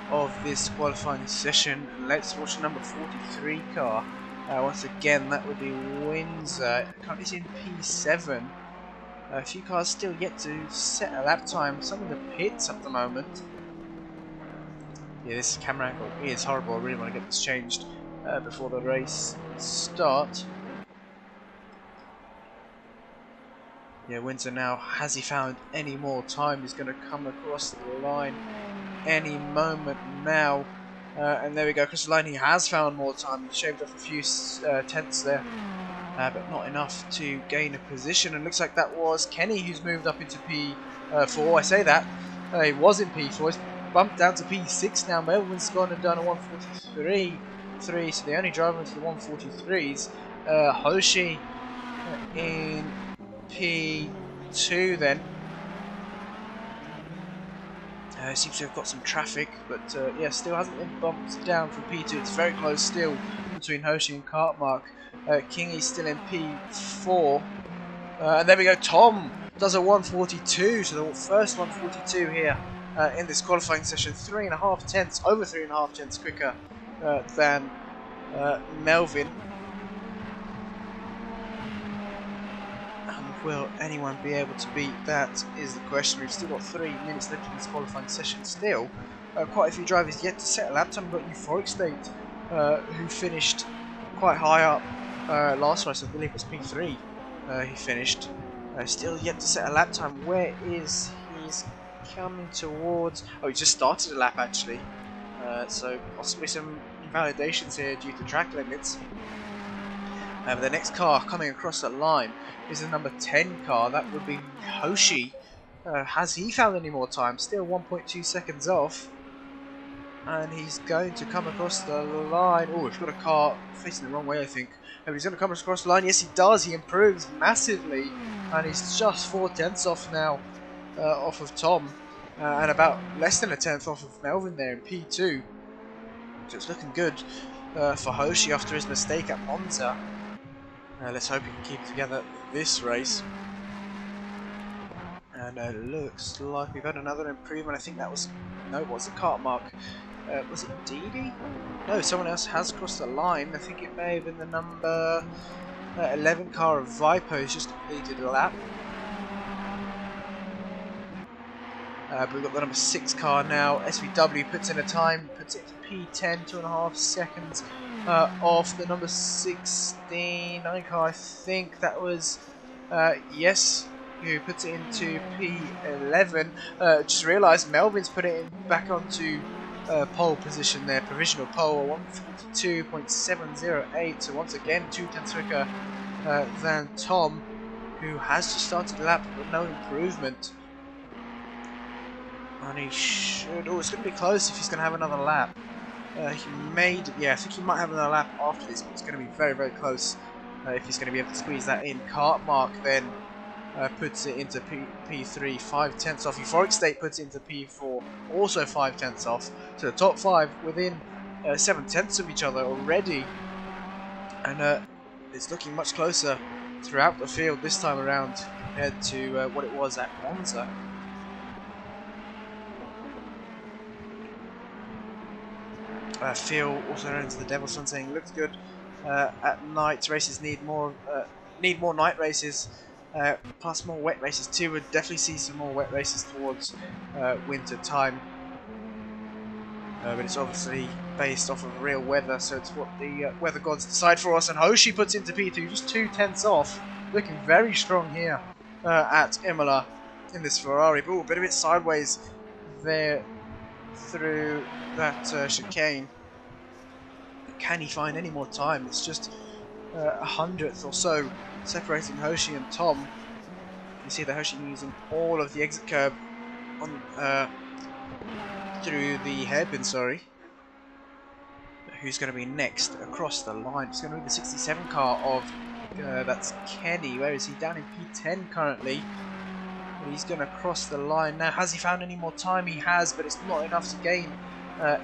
of this qualifying session. Let's watch the number 43 car. Once again, that would be Windsor. Currently seeing P7. A few cars still yet to set a lap time. Some of the pits at the moment. Yeah, this camera angle is horrible. I really want to get this changed before the race starts. Yeah, Windsor now, has he found any more time? He's going to come across the line any moment now. And there we go, across the line he has found more time. He shaved off a few tenths there, but not enough to gain a position. And looks like that was Kenny who's moved up into P4. I say that, he was in P4. He's bumped down to P6 now. Melvin's gone and done a 1:43.3, so the only driver into the 1:43s. Hoshi in P2 then. Seems to have got some traffic, but yeah, still hasn't been bumped down from P2. It's very close still between Hoshi and Cartmark. Kingy's still in P4. And there we go, Tom does a 1:42, so the first 1:42 here in this qualifying session. 3.5 tenths, over 3.5 tenths quicker than Melvin. Will anyone be able to beat that is the question. We've still got 3 minutes left in this qualifying session still. Quite a few drivers yet to set a lap time. We've got Euphoric State who finished quite high up last race. I believe it was P3 he finished. Still yet to set a lap time. Where is he's coming towards? Oh, he just started a lap actually. So possibly some invalidations here due to track limits. The next car coming across the line is the number 10 car. That would be Hoshi. Has he found any more time? Still 1.2 seconds off. And he's going to come across the line. Oh, he's got a car facing the wrong way, I think. He's going to come across the line. Yes, he does. He improves massively. And he's just 4/10 off now, off of Tom. And about less than a tenth off of Melvin there in P2. So it's looking good for Hoshi after his mistake at Monza. Let's hope he can keep together this race. And it looks like we've had another improvement. I think that was... No, it was a kart mark. Was it Deedee? No, someone else has crossed the line. I think it may have been the number 11 car of Viper who's just completed a lap. But we've got the number 6 car now. SVW puts in a time, puts it to P10, 2.5 seconds off the number 16 car. I think that was, yes, who puts it into P11. Just realised Melvin's put it back onto pole position there, provisional pole, 142.708. So once again, 2/10 quicker than Tom, who has just started the lap but no improvement. And he should... Oh, it's going to be close if he's going to have another lap. He made... Yeah, I think he might have another lap after this, but it's going to be very, very close if he's going to be able to squeeze that in. Kart Mark then puts it into P3, 5/10 off. Euphoric State puts it into P4, also 5/10 off. So the top 5 within 7/10 of each other already. And it's looking much closer throughout the field this time around compared to what it was at Monza. Phil, also known as the Devil's Son, saying looks good. At night, races need more night races, plus more wet races too. We'll definitely see some more wet races towards winter time. But it's obviously based off of real weather, so it's what the weather gods decide for us. And Hoshi puts into P2, just 2/10 off, looking very strong here at Imola in this Ferrari. But a bit of it sideways there through that chicane. Can he find any more time? It's just a hundredth or so separating Hoshi and Tom. You see that Hoshi using all of the exit curb on through the hairpin. Sorry. Who's going to be next across the line? It's going to be the 67 car of that's Kenny. Where is he? Down in P10 currently. He's going to cross the line now. Has he found any more time? He has, but it's not enough to gain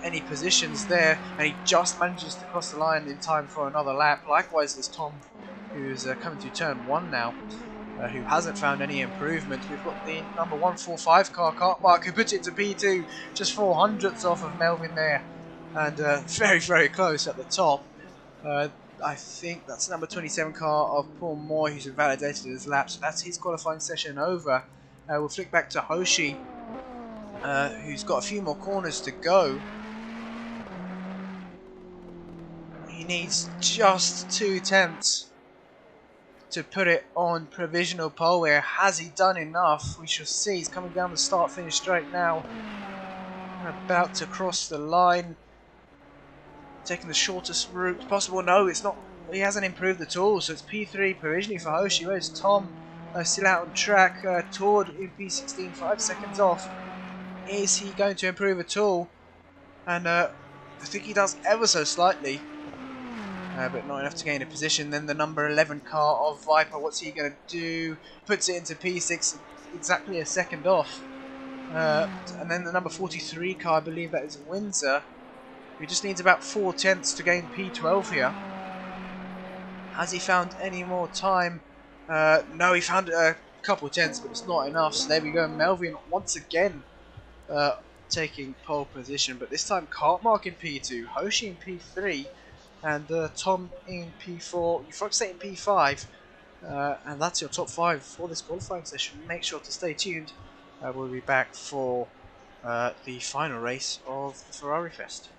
any positions there, and he just manages to cross the line in time for another lap. Likewise, there's Tom, who's coming to turn 1 now, who hasn't found any improvement. We've got the number 145 car, Kart Mark, who puts it to P2, just 4/100ths off of Melvin there, and very, very close at the top. I think that's number 27 car of Paul Moore, who's invalidated his lap, so that's his qualifying session over. We'll flick back to Hoshi, who's got a few more corners to go. He needs just 2/10 to put it on provisional pole here. Has he done enough? We shall see. He's coming down the start-finish straight now. About to cross the line. Taking the shortest route possible. No, it's not. He hasn't improved at all, so it's P3 provisionally for Hoshi. Where's Tom? Still out on track. Tord in P16, 5 seconds off. Is he going to improve at all? And I think he does ever so slightly, but not enough to gain a position. Then the number 11 car of Viper, what's he going to do? Puts it into P6, exactly a second off. And then the number 43 car, I believe that is Windsor, who just needs about 4/10 to gain P12 here. Has he found any more time? No, he found a couple of tenths, but it's not enough. So there we go, Melvin once again taking pole position, but this time Kart Mark in P2, Hoshi in P3, and Tom in P4, Euphoric State in P5, and that's your top 5 for this qualifying session. Make sure to stay tuned. We'll be back for the final race of the Ferrari Fest.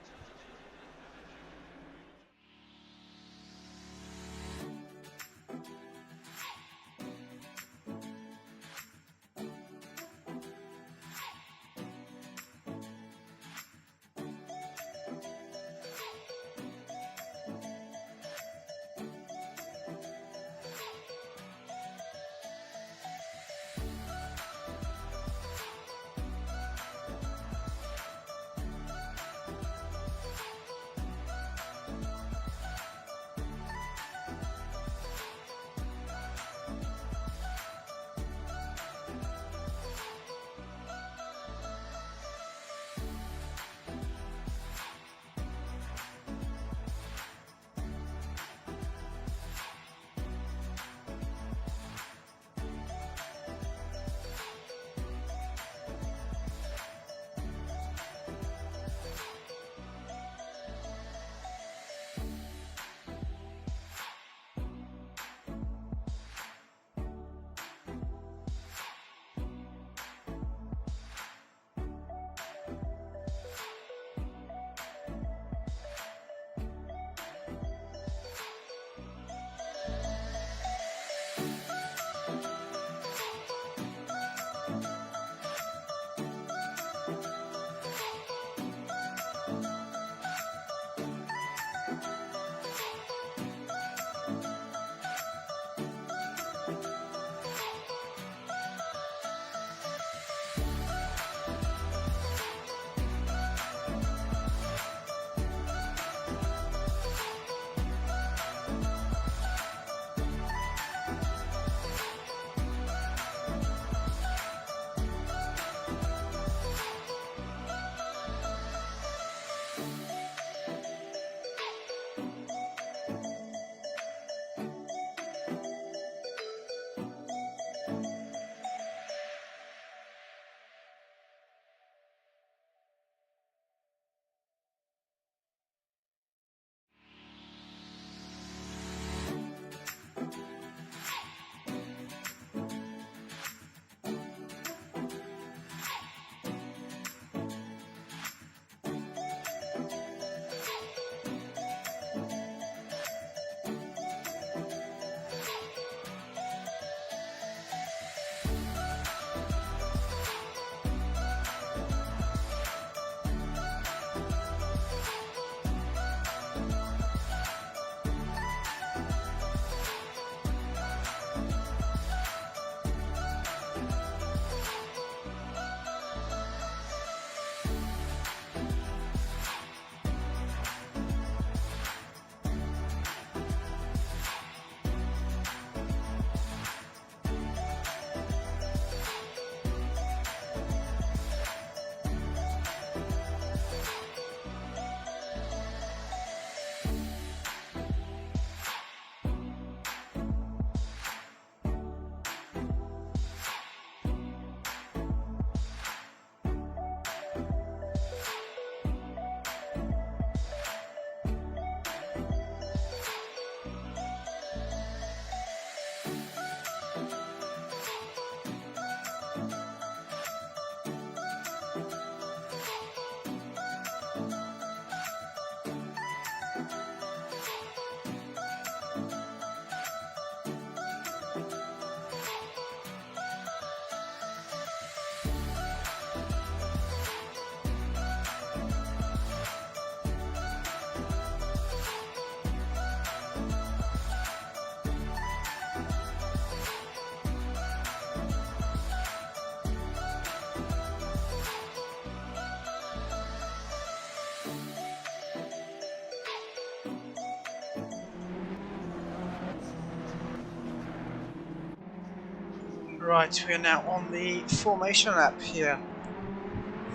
Right, we are now on the formation lap here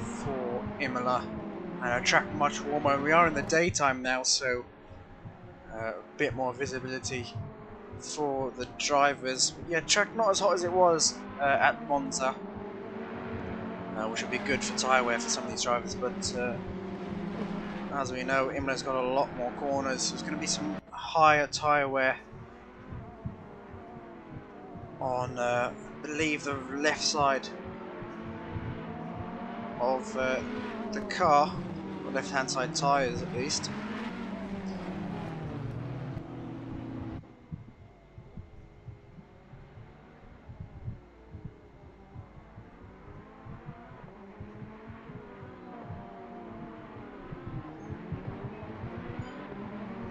for Imola, and our track much warmer. We are in the daytime now, so a bit more visibility for the drivers. Yeah, track not as hot as it was at Monza, which would be good for tyre wear for some of these drivers, but as we know, Imola's got a lot more corners, so there's going to be some higher tyre wear on, I believe, the left side of the car, or left hand side tyres at least.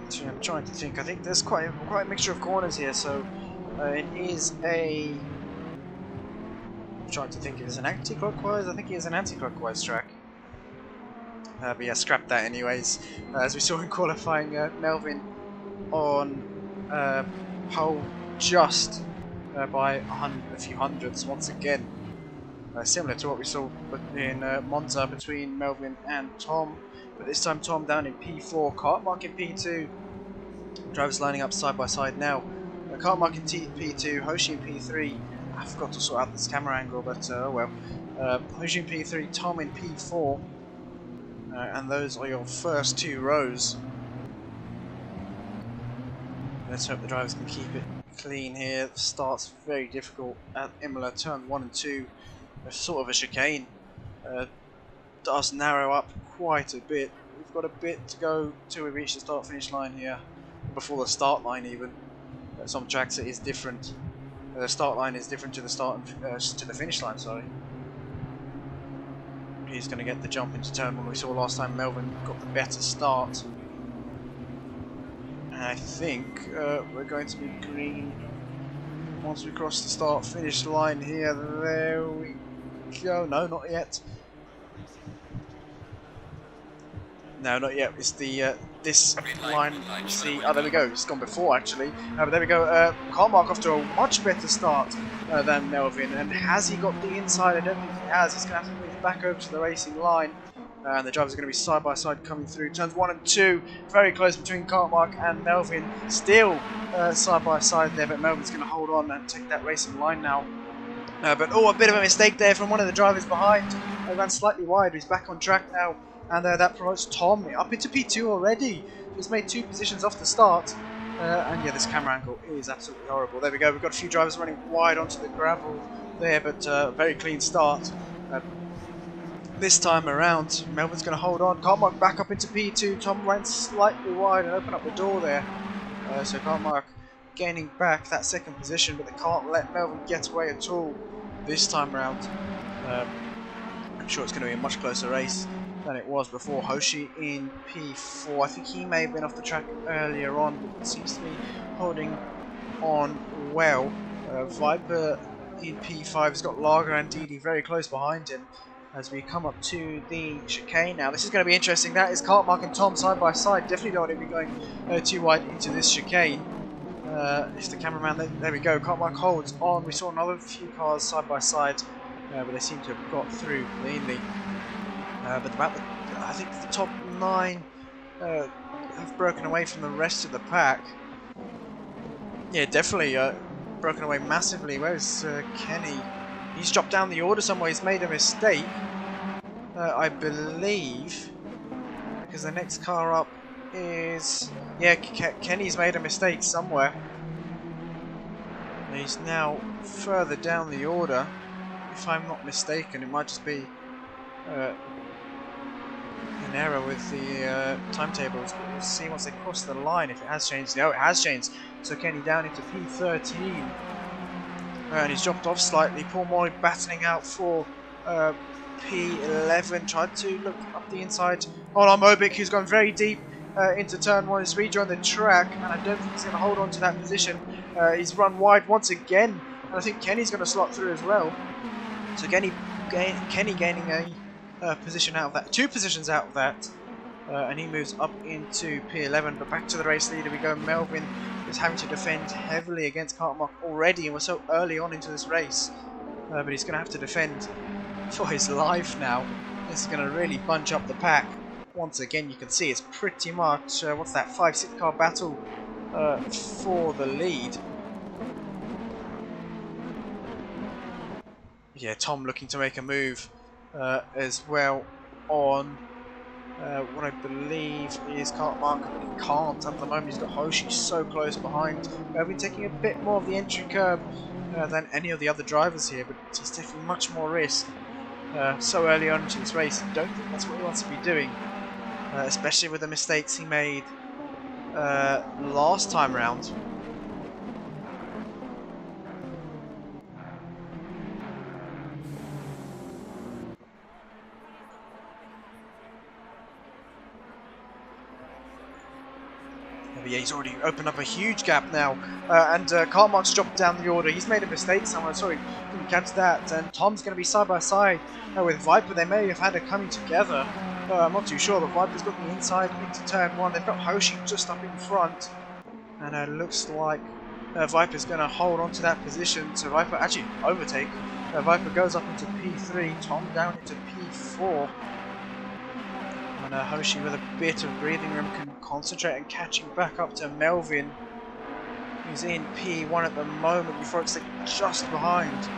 So I'm trying to think. I think there's quite a mixture of corners here, so it is a... I'm trying to think, is it an anti-clockwise? I think it is an anti-clockwise track. But yeah, scrap that anyways. As we saw in qualifying, Melvin on pole just by a few hundredths once again. Similar to what we saw in Monza between Melvin and Tom, but this time Tom down in P4, Cartmark in P2. Drivers lining up side by side now. Cartmark in P2, Hoshi in P3. I forgot to sort out this camera angle, but oh well. Hoshi in P3, Tom in P4. And those are your first two rows. Let's hope the drivers can keep it clean here. The start's very difficult at Imola. Turn 1 and 2 are sort of a chicane. Does narrow up quite a bit. We've got a bit to go till we reach the start finish line here. Before the start line even. Some tracks it is different. The start line is different to the to the finish line, sorry. He's going to get the jump into turn 1. We saw last time Melvin got the better start. And I think we're going to be green once we cross the start finish line here. There we go. No, not yet. No, not yet. It's the this line. See, oh, there we go. It's gone before actually. But there we go. Cartmark off to a much better start than Melvin. And has he got the inside? I don't think he has. He's going to have to move back over to the racing line. And the drivers are going to be side by side coming through. Turns 1 and 2, very close between Cartmark and Melvin. Still side by side there, but Melvin's going to hold on and take that racing line now. But oh, a bit of a mistake there from one of the drivers behind. Ran slightly wide. He's back on track now. And that promotes Tom up into P2 already. He's made 2 positions off the start. And yeah, this camera angle is absolutely horrible. There we go. We've got a few drivers running wide onto the gravel there, but very clean start. This time around, Melvin's going to hold on. Cartmark back up into P2. Tom went slightly wide and opened up the door there. So Cartmark gaining back that second position, but they can't let Melvin get away at all this time around. I'm sure it's going to be a much closer race than it was before. Hoshi in P4. I think he may have been off the track earlier on, but seems to be holding on well. Viper in P5 has got Lager and Deedee very close behind him as we come up to the chicane now. This is going to be interesting. That is Cartmark and Tom side by side. Definitely don't want to be going too wide into this chicane. If the cameraman, there we go. Cartmark holds on. We saw another few cars side by side, but they seem to have got through cleanly. But about I think the top 9 have broken away from the rest of the pack. Yeah, definitely broken away massively. Where's Kenny? He's dropped down the order somewhere. He's made a mistake, I believe, because the next car up is... Yeah, Kenny's made a mistake somewhere. He's now further down the order. If I'm not mistaken, it might just be an error with the timetables, but we'll see once they cross the line if it has changed. No, it has changed. So Kenny down into P13. And he's dropped off slightly. Paul Moy battling out for P11. Tried to look up the inside on Mobic, who's gone very deep into turn 1. He's rejoined the track, and I don't think he's going to hold on to that position. He's run wide once again, and I think Kenny's going to slot through as well. So Kenny gaining a position out of that, 2 positions out of that, and he moves up into P11. But back to the race leader we go. Melvin is having to defend heavily against Cartmark already, and we're so early on into this race. But he's going to have to defend for his life now. This is going to really bunch up the pack. Once again, you can see it's pretty much, what's that, 5-6 car battle for the lead. Yeah, Tom looking to make a move as well on what I believe is Cartmark. He can't at the moment. He's got Hoshi so close behind. We've been taking a bit more of the entry curb than any of the other drivers here, but he's taking much more risk so early on into this race. I don't think that's what he wants to be doing, especially with the mistakes he made last time round. But yeah, he's already opened up a huge gap now, and Cartmark's dropped down the order. He's made a mistake somewhere, sorry, didn't catch that, and Tom's going to be side by side with Viper. They may have had a coming together, I'm not too sure, but Viper's got the inside into turn 1. They've got Hoshi just up in front, and it looks like Viper's going to hold on to that position, so Viper actually overtake. Viper goes up into P3, Tom down into P4. And Hoshi with a bit of breathing room can concentrate and catching back up to Melvin, who's in P1 at the moment before it's just behind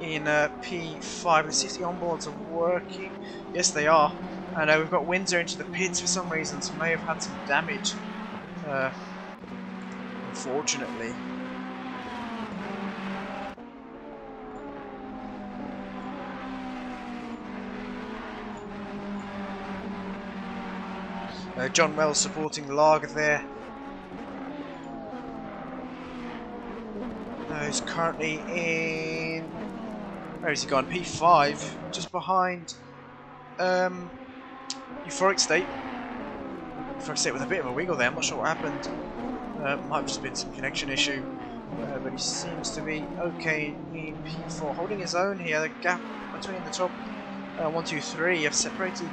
in P5. Let's see if the onboards are working. Yes, they are. And we've got Windsor into the pits for some reason, so may have had some damage, unfortunately. John Wells supporting Lager there. He's currently in... Where has he gone? P5, just behind Euphoric State. Euphoric State with a bit of a wiggle there, I'm not sure what happened. Might have just been some connection issue. But he seems to be okay in P4. Holding his own here, the gap between the top 1, 2, 3 have separated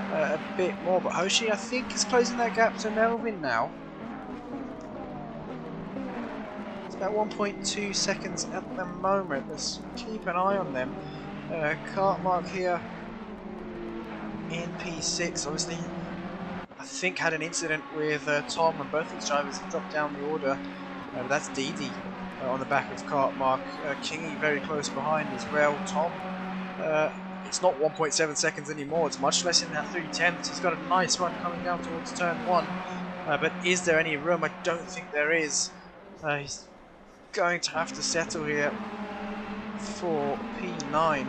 a bit more, but Hoshi I think is closing that gap to Melvin now. It's about 1.2 seconds at the moment. Let's keep an eye on them. Cartmark here in P6, obviously I think had an incident with Tom, and both these drivers have dropped down the order. But that's Deedee on the back of Cartmark. Kingy very close behind as well. Tom, it's not 1.7 seconds anymore, it's much less in that 3/10. He's got a nice run coming down towards turn 1, but is there any room? I don't think there is. He's going to have to settle here for P9,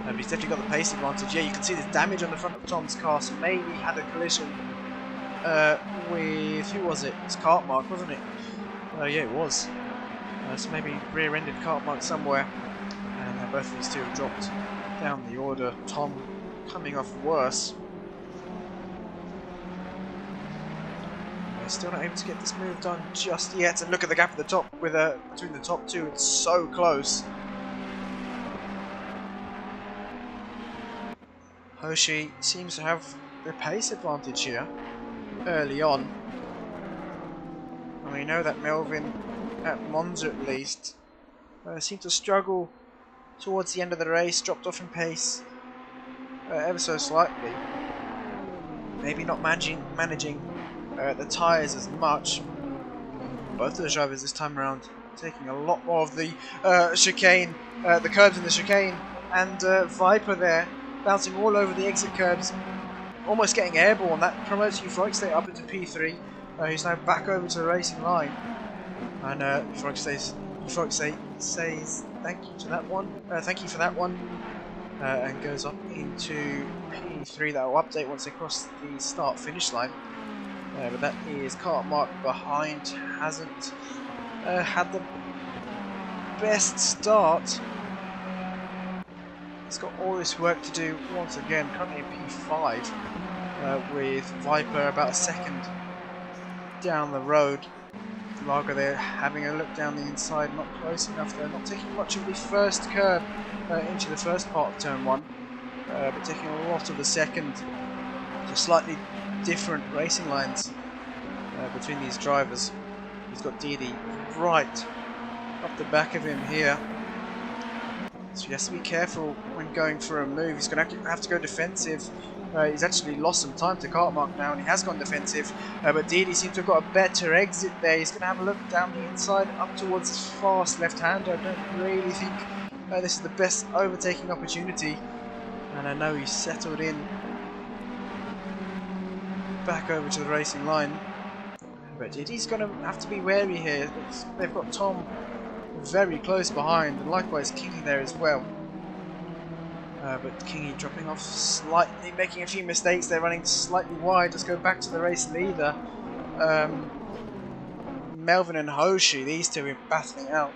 but he's definitely got the pace advantage. Yeah, you can see there's damage on the front of Tom's car, so maybe he had a collision with, who was it? It's Cartmark, wasn't it? Yeah, it was. So maybe rear-ended Cartmark somewhere, and both of these two have dropped down the order. Tom coming off worse. We're still not able to get this move done just yet, and look at the gap at the top with between the top two. It's so close. Hoshi seems to have the pace advantage here early on, and we know that Melvin at Monza at least seemed to struggle towards the end of the race, dropped off in pace ever so slightly. Maybe not managing the tyres as much. Both of the drivers this time around taking a lot more of the chicane, the curbs in the chicane, and Viper there bouncing all over the exit curbs, almost getting airborne. That promotes Euphoric State up into P3. He's now back over to the racing line, and Euphoric State says thank you to that one. Thank you for that one, and goes up into P3. That will update once they cross the start-finish line. But that is Cartmark behind. Hasn't had the best start. He's got all this work to do once again. Currently in P5 with Viper about a second down the road. Lager there having a look down the inside, not close enough there, not taking much of the first curb into the first part of turn 1, but taking a lot of the second. So slightly different racing lines between these drivers. He's got Deedee right up the back of him here. So he has to be careful when going for a move. He's going to have to go defensive. He's actually lost some time to Cartmark now, and he has gone defensive. But Deedee seems to have got a better exit there. He's going to have a look down the inside, up towards his fast left-hander. I don't really think this is the best overtaking opportunity. And I know he's settled in back over to the racing line. But Deedee's going to have to be wary here. They've got Tom very close behind, and likewise Kingy there as well. But Kingy dropping off slightly, making a few mistakes. They're running slightly wide. Let's go back to the race leader. Melvin and Hoshi, these two are battling out.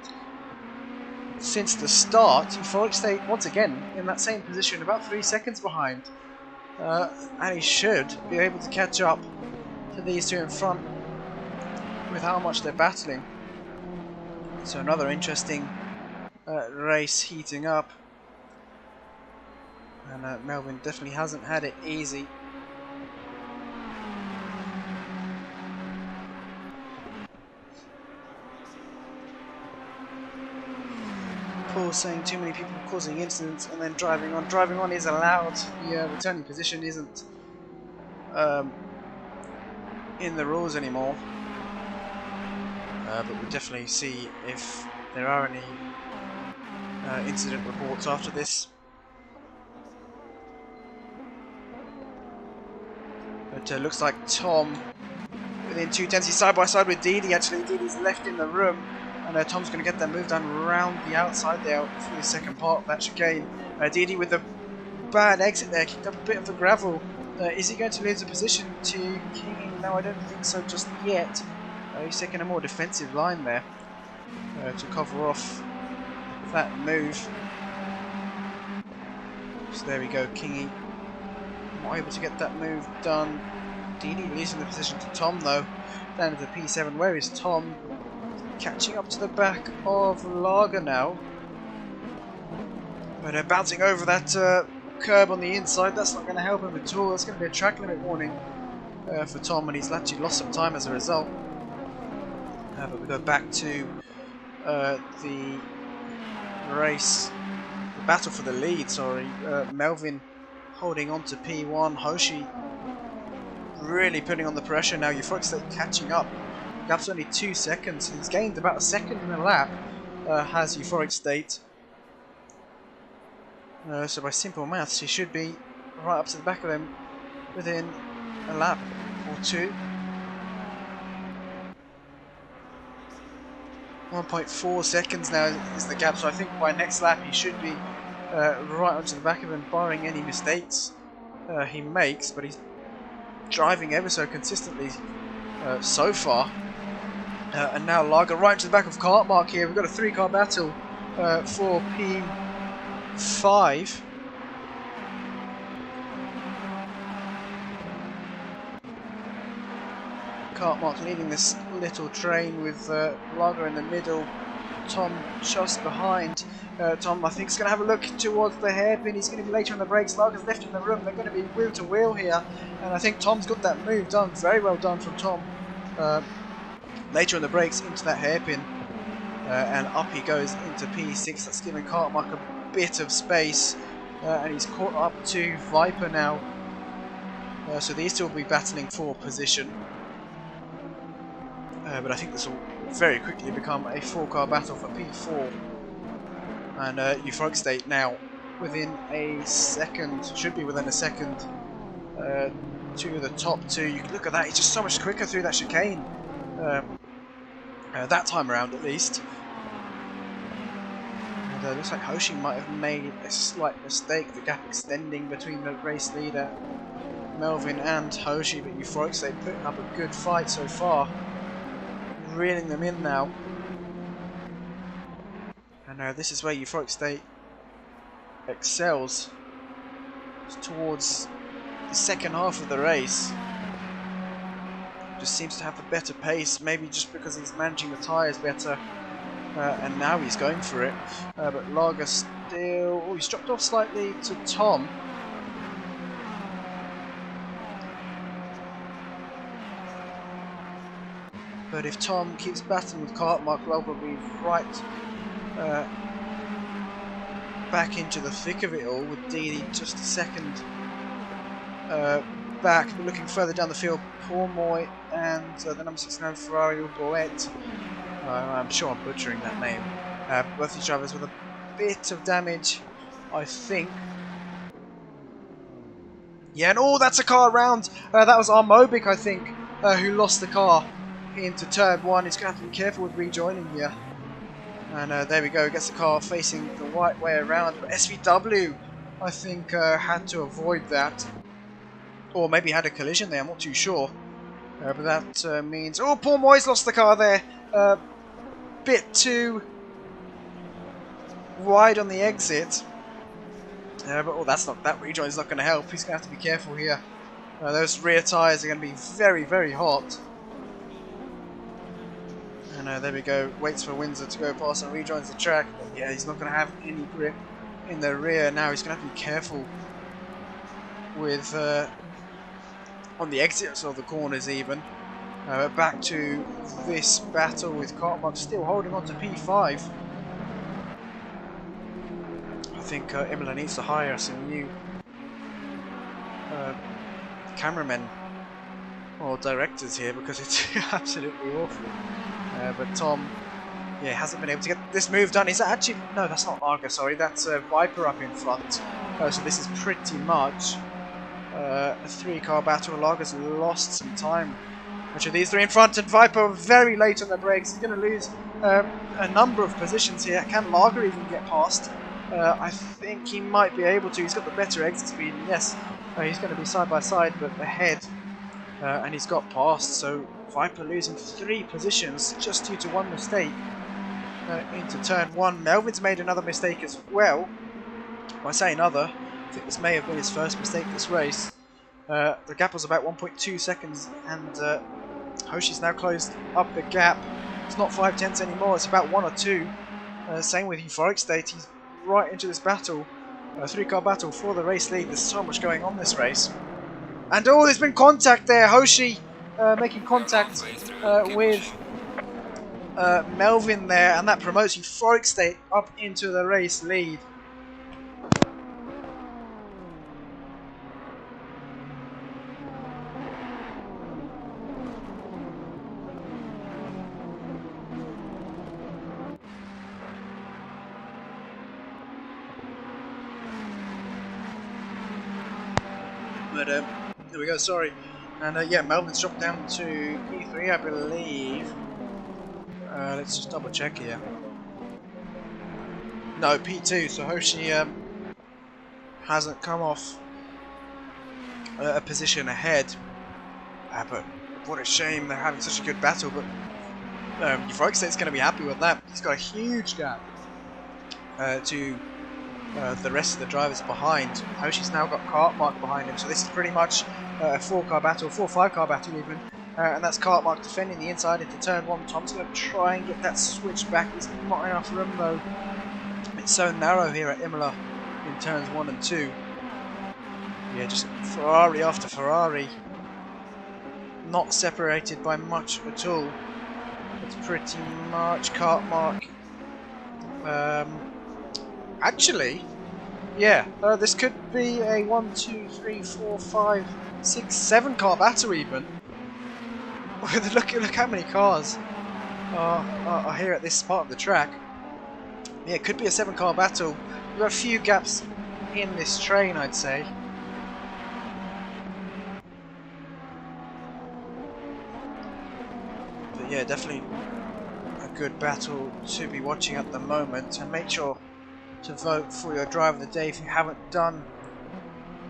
Since the start, Euphoric State once again in that same position, about 3 seconds behind. And he should be able to catch up to these two in front with how much they're battling. So another interesting race heating up. And Melvin definitely hasn't had it easy. Paul saying too many people causing incidents and then driving on. Driving on is allowed. The returning position isn't in the rules anymore. But we'll definitely see if there are any incident reports after this. But looks like Tom within 2/10. He's side by side with Deedee. Actually, Deedee's left in the room, and Tom's going to get that move done round the outside there for the second part of that chicane. Deedee with a bad exit there, kicked up a bit of the gravel. Is he going to lose the position to King? No, I don't think so just yet. He's taking a more defensive line there to cover off that move. So there we go, Kingy not able to get that move done. Deedee losing the position to Tom though, down to the P7. Where is Tom? Catching up to the back of Lager now. But bouncing over that curb on the inside, that's not going to help him at all. That's going to be a track limit warning for Tom, and he's actually lost some time as a result. But we go back to the race, the battle for the lead, sorry. Melvin holding on to P1, Hoshi really putting on the pressure now. Euphoric State catching up. The gap's only 2 seconds. He's gained about a second in a lap, has Euphoric State. So by simple maths, he should be right up to the back of them within a lap or two. 1.4 seconds now is the gap, so I think by next lap he should be right onto the back of him, barring any mistakes he makes, but he's driving ever so consistently so far. And now Lager right into the back of Cartmark here. We've got a 3-car battle for P5. Cartmark leading this little train with Lager in the middle, Tom just behind. Tom, I think, is going to have a look towards the hairpin. He's going to be later on the brakes. Lager's left in the room. They're going to be wheel to wheel here, and I think Tom's got that move done. Very well done from Tom. Later on the brakes into that hairpin, and up he goes into P6. That's giving Cartmark a bit of space, and he's caught up to Viper now. So these two will be battling for position. But I think this will very quickly become a 4-car battle for P4. And Euphoric State now within a second, should be within a second to the top two. You can look at that, he's just so much quicker through that chicane. That time around at least. And looks like Hoshi might have made a slight mistake, the gap extending between the race leader Melvin and Hoshi, but Euphoric State putting up a good fight so far. Reeling them in now. And this is where Euphoric State excels, towards the second half of the race. Just seems to have the better pace, maybe just because he's managing the tyres better, and now he's going for it. But Lager still, oh, he's dropped off slightly to Tom. But if Tom keeps battling with Cartmark, well, we'll be right back into the thick of it all with Deedee just a second back, but looking further down the field, Pourmoy and the number 69 Ferrari Boet. I'm sure I'm butchering that name. Both these drivers with a bit of damage, I think. Yeah, and oh, that's a car around. That was Armobic, I think, who lost the car into turn 1. He's going to have to be careful with rejoining here. And there we go, gets the car facing the right way around. But SVW, I think, had to avoid that. Or maybe had a collision there, I'm not too sure. But that means... Oh, Paul Moyes lost the car there. Bit too wide on the exit. But oh, that rejoin is not going to help. He's going to have to be careful here. Those rear tyres are going to be very, very hot. And there we go. Waits for Windsor to go past and rejoins the track. But yeah, he's not going to have any grip in the rear now. He's going to have to be careful with... on the exits of the corners even. Back to this battle with Cartmark still holding on to P5. I think Imola needs to hire some new cameramen or directors here because it's absolutely awful. But Tom, yeah, hasn't been able to get this move done. Is that actually... No, that's not Largo, sorry. That's Viper up in front. So this is pretty much... a 3-car battle. Largo's lost some time. Actually, these 3 in front, and Viper very late on the brakes. He's going to lose a number of positions here. Can Largo even get past? I think he might be able to. He's got the better exit speed. And yes, he's going to be side by side, but ahead, and he's got past. So Viper losing 3 positions just due to one mistake into turn 1. Melvin's made another mistake as well. When I say another, I think this may have been his first mistake this race. The gap was about 1.2 seconds, and Hoshi's now closed up the gap. It's not 5/10 anymore, it's about 1 or 2. Same with Euphoric State, he's right into this battle. 3-car battle for the race lead. There's so much going on this race. And oh, there's been contact there. Hoshi making contact with Melvin there, and that promotes Euphoric State up into the race lead. But there we go, sorry. And yeah, Melvin's dropped down to P3, I believe. Let's just double check here. No, P2, so Hoshi hasn't come off a position ahead. But what a shame they're having such a good battle. But Euphoric State's going to be happy with that. He's got a huge gap to the rest of the drivers behind. Hoshi's now got Cartmark behind him, so this is pretty much a 4-car battle, 4-5-car battle even. And that's Cartmark defending the inside into turn 1. Tom's going to try and get that switch back. There's not enough room though. It's so narrow here at Imola in turns 1 and 2. Yeah, just Ferrari after Ferrari. Not separated by much at all. It's pretty much Cartmark. Actually, yeah, this could be a 1, 2, 3, 4, 5, 6, 7-car battle even. Look how many cars are here at this part of the track. Yeah, it could be a 7-car battle. We've got a few gaps in this train, I'd say. But yeah, definitely a good battle to be watching at the moment. And make sure to vote for your driver of the day if you haven't done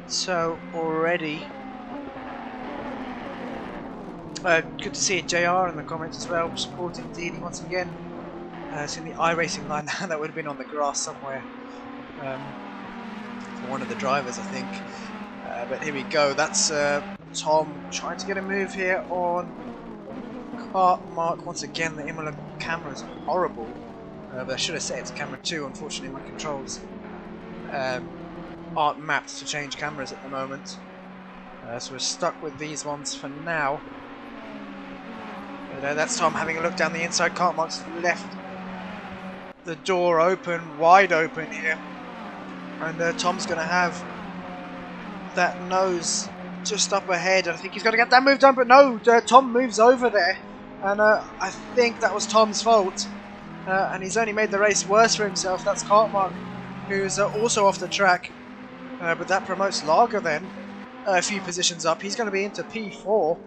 so already. Good to see JR in the comments as well, supporting Deedee once again. It's in the iRacing line. That would have been on the grass somewhere for one of the drivers, I think. But here we go. That's Tom trying to get a move here on Cartmark. Once again, the Imola camera is horrible. But I should have set it to camera 2. Unfortunately, my controls aren't mapped to change cameras at the moment. So we're stuck with these ones for now. But that's Tom having a look down the inside. Cartmark's left the door open, wide open here. And Tom's going to have that nose just up ahead. I think he's going to get that move done, but no, Tom moves over there. And I think that was Tom's fault. And he's only made the race worse for himself. That's Cartmark, who's also off the track. But that promotes Lager then a few positions up. He's going to be into P4.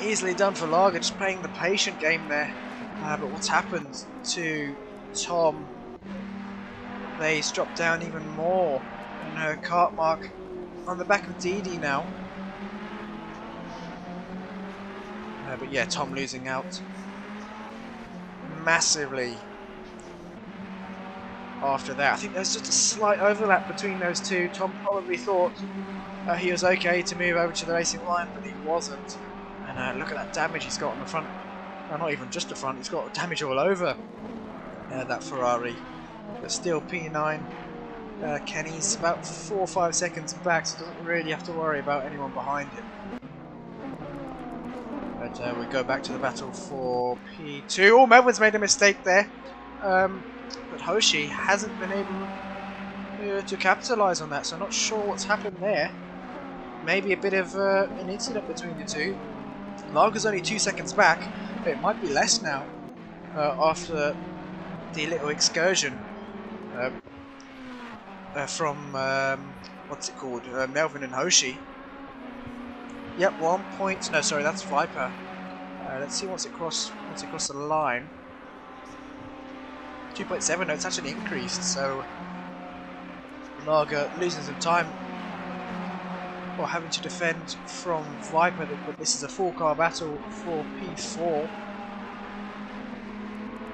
Easily done for Lager, just playing the patient game there. But what's happened to Tom? They's dropped down even more. And Cartmark on the back of Deedee now. But yeah, Tom losing out massively after that. I think there's just a slight overlap between those two. Tom probably thought he was okay to move over to the racing line, but he wasn't. And look at that damage he's got on the front. Not even just the front, he's got damage all over that Ferrari. But still P9. Kenny's about 4 or 5 seconds back, so doesn't really have to worry about anyone behind him. But we go back to the battle for P2. Oh, Melvin's made a mistake there. But Hoshi hasn't been able to capitalise on that, so I'm not sure what's happened there. Maybe a bit of an incident between the two. Lager's only 2 seconds back, but it might be less now after the little excursion from what's it called? Melvin and Hoshi. Yep, 1 point. No, sorry, that's Viper. Let's see once it crossed the line. 2.7. No, it's actually increased. So Lager losing some time, or having to defend from Viper. But this is a 4-car battle for P4,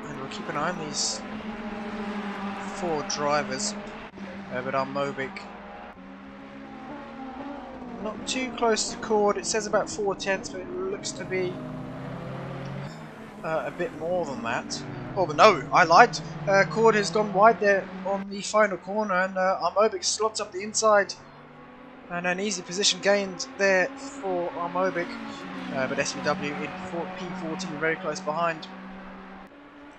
and we'll keep an eye on these 4 drivers. But our Mobic not too close to Cord. It says about 4/10, but it looks to be a bit more than that. Oh, but no, I lied. Cord has gone wide there on the final corner, and our Mobic slots up the inside. And an easy position gained there for our Mobic. But SVW in P14, very close behind,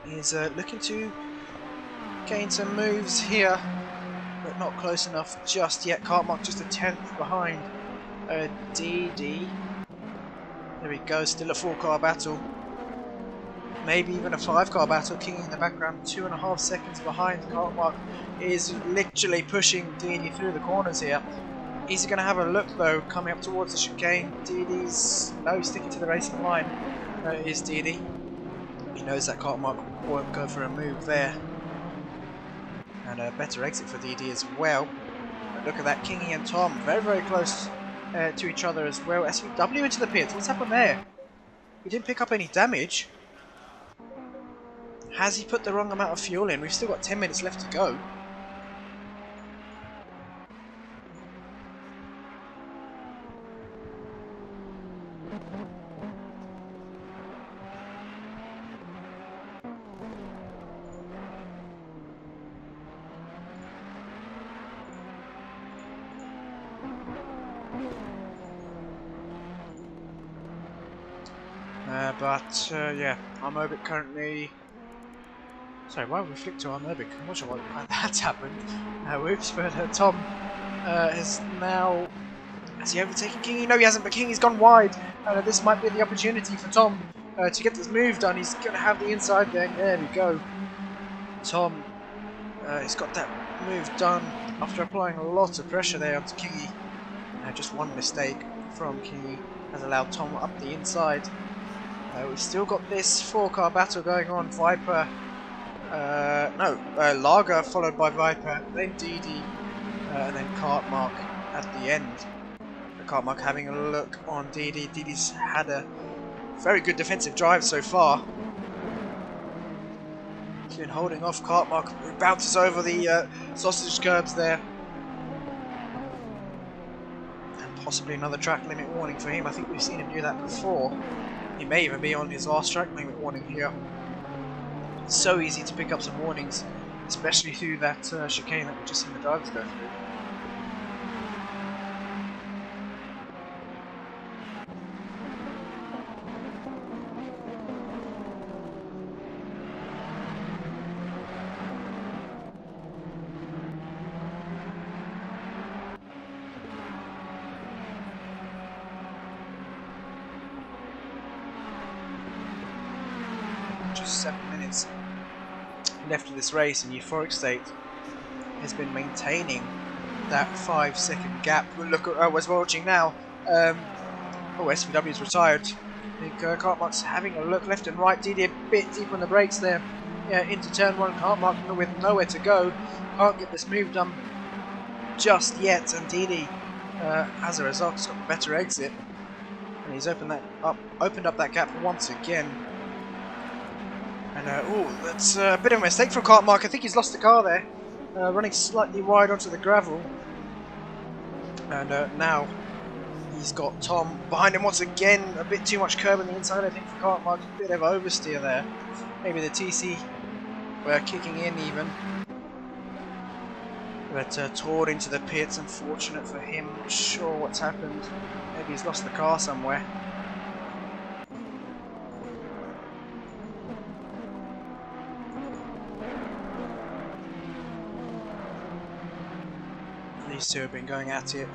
is looking to gain some moves here, but not close enough just yet. Cartmark just a 10th behind Deedee. There we go, still a 4-car battle. Maybe even a 5-car battle. King in the background, 2.5 seconds behind. Cartmark is literally pushing Deedee through the corners here. Is he going to have a look though, coming up towards the chicane? Deedee's sticking to the racing line. Is Deedee. He knows that Cartmark won't go for a move there. And a better exit for Deedee as well. But look at that, Kingy and Tom, very, very close to each other as well. SVW into the pits, what's happened there? He didn't pick up any damage. Has he put the wrong amount of fuel in? We've still got 10 minutes left to go. Yeah, our Mobic currently... Sorry, why have we flicked to our Mobic? I'm not sure why that's happened. Whoops, but Tom is now... Has he overtaken Kingy? No, he hasn't, but Kingy's gone wide. This might be the opportunity for Tom to get this move done. He's going to have the inside there. There we go. Tom has got that move done after applying a lot of pressure there onto Kingy. Just one mistake from Kingy has allowed Tom up the inside. We've still got this 4-car battle going on. Viper, Lager followed by Viper, then Deedee, and then Cartmark at the end. Cartmark having a look on Deedee. Deedee's had a very good defensive drive so far. He's been holding off Cartmark, who bounces over the sausage curbs there. And possibly another track limit warning for him. I think we've seen him do that before. He may even be on his last track limit warning here. It's so easy to pick up some warnings, especially through that chicane that we've just seen the drivers go through. just 7 minutes left of this race, and Euphoric State has been maintaining that 5-second gap. Look at was watching now. SVW's retired. I think Cartmark's having a look left and right. Deedee a bit deep on the brakes there. Yeah, into turn 1. Cartmark with nowhere to go. Can't get this move done just yet, and Deedee, as a result, has got a better exit. And he's opened up that gap once again. And that's a bit of a mistake from Cartmark. I think he's lost the car there. Running slightly wide onto the gravel. And now he's got Tom behind him once again. A bit too much curb on the inside, I think, for Cartmark. A bit of oversteer there. Maybe the TC were kicking in even. But toured into the pits. Unfortunate for him. Not sure what's happened. Maybe he's lost the car somewhere. These two have been going at it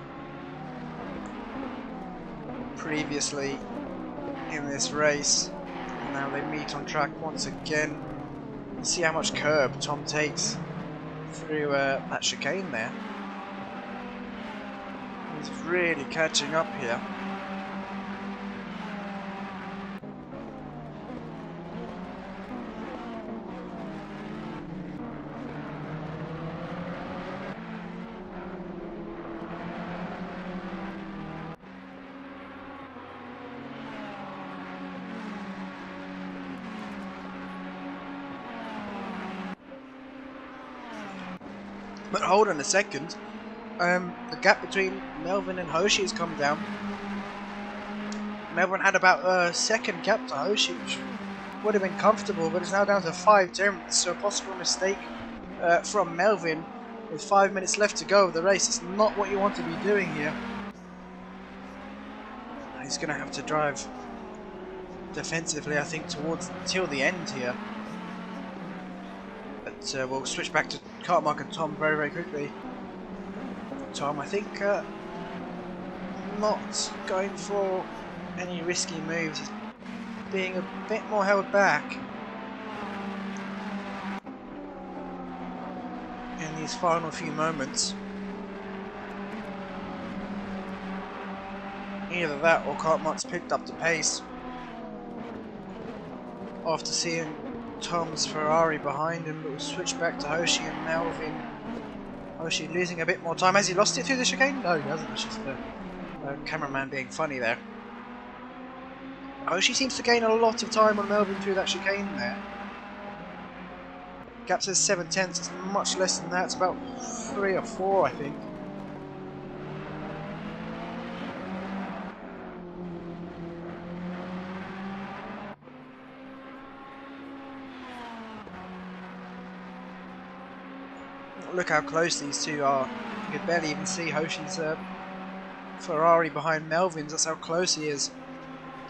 previously in this race, and now they meet on track once again. See how much curb Tom takes through that chicane there. He's really catching up here. But hold on a second, the gap between Melvin and Hoshi has come down. Melvin had about a second gap to Hoshi, which would have been comfortable, but it's now down to 5 tenths, so a possible mistake from Melvin with 5 minutes left to go of the race. It's not what you want to be doing here. He's going to have to drive defensively, I think, till the end here. But we'll switch back to Cartmark and Tom very, very quickly. Tom, I think, not going for any risky moves. He's being a bit more held back in these final few moments. Either that or Cartmark's picked up the pace after seeing Tom's Ferrari behind him, but we'll switch back to Hoshi and Melvin. Hoshi losing a bit more time. Has he lost it through the chicane? No, he hasn't. It's just the cameraman being funny there. Hoshi seems to gain a lot of time on Melvin through that chicane there. Gap says 7 tenths. It's much less than that. It's about 3 or 4, I think. Look how close these two are. You could barely even see Hoshi's Ferrari behind Melvin's. That's how close he is.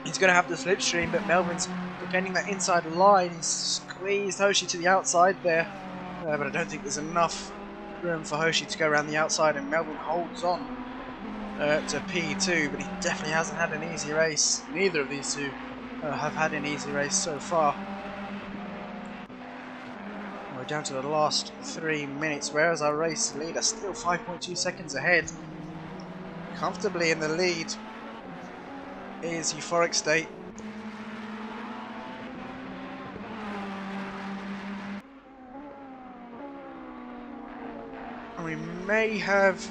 He's going to have the slipstream, but Melvin's defending that inside line. He's squeezed Hoshi to the outside there, but I don't think there's enough room for Hoshi to go around the outside, and Melvin holds on to P2, but he definitely hasn't had an easy race. Neither of these two have had an easy race so far. We're down to the last 3 minutes, whereas our race leader still 5.2 seconds ahead. Comfortably in the lead is Euphoric State. And we may have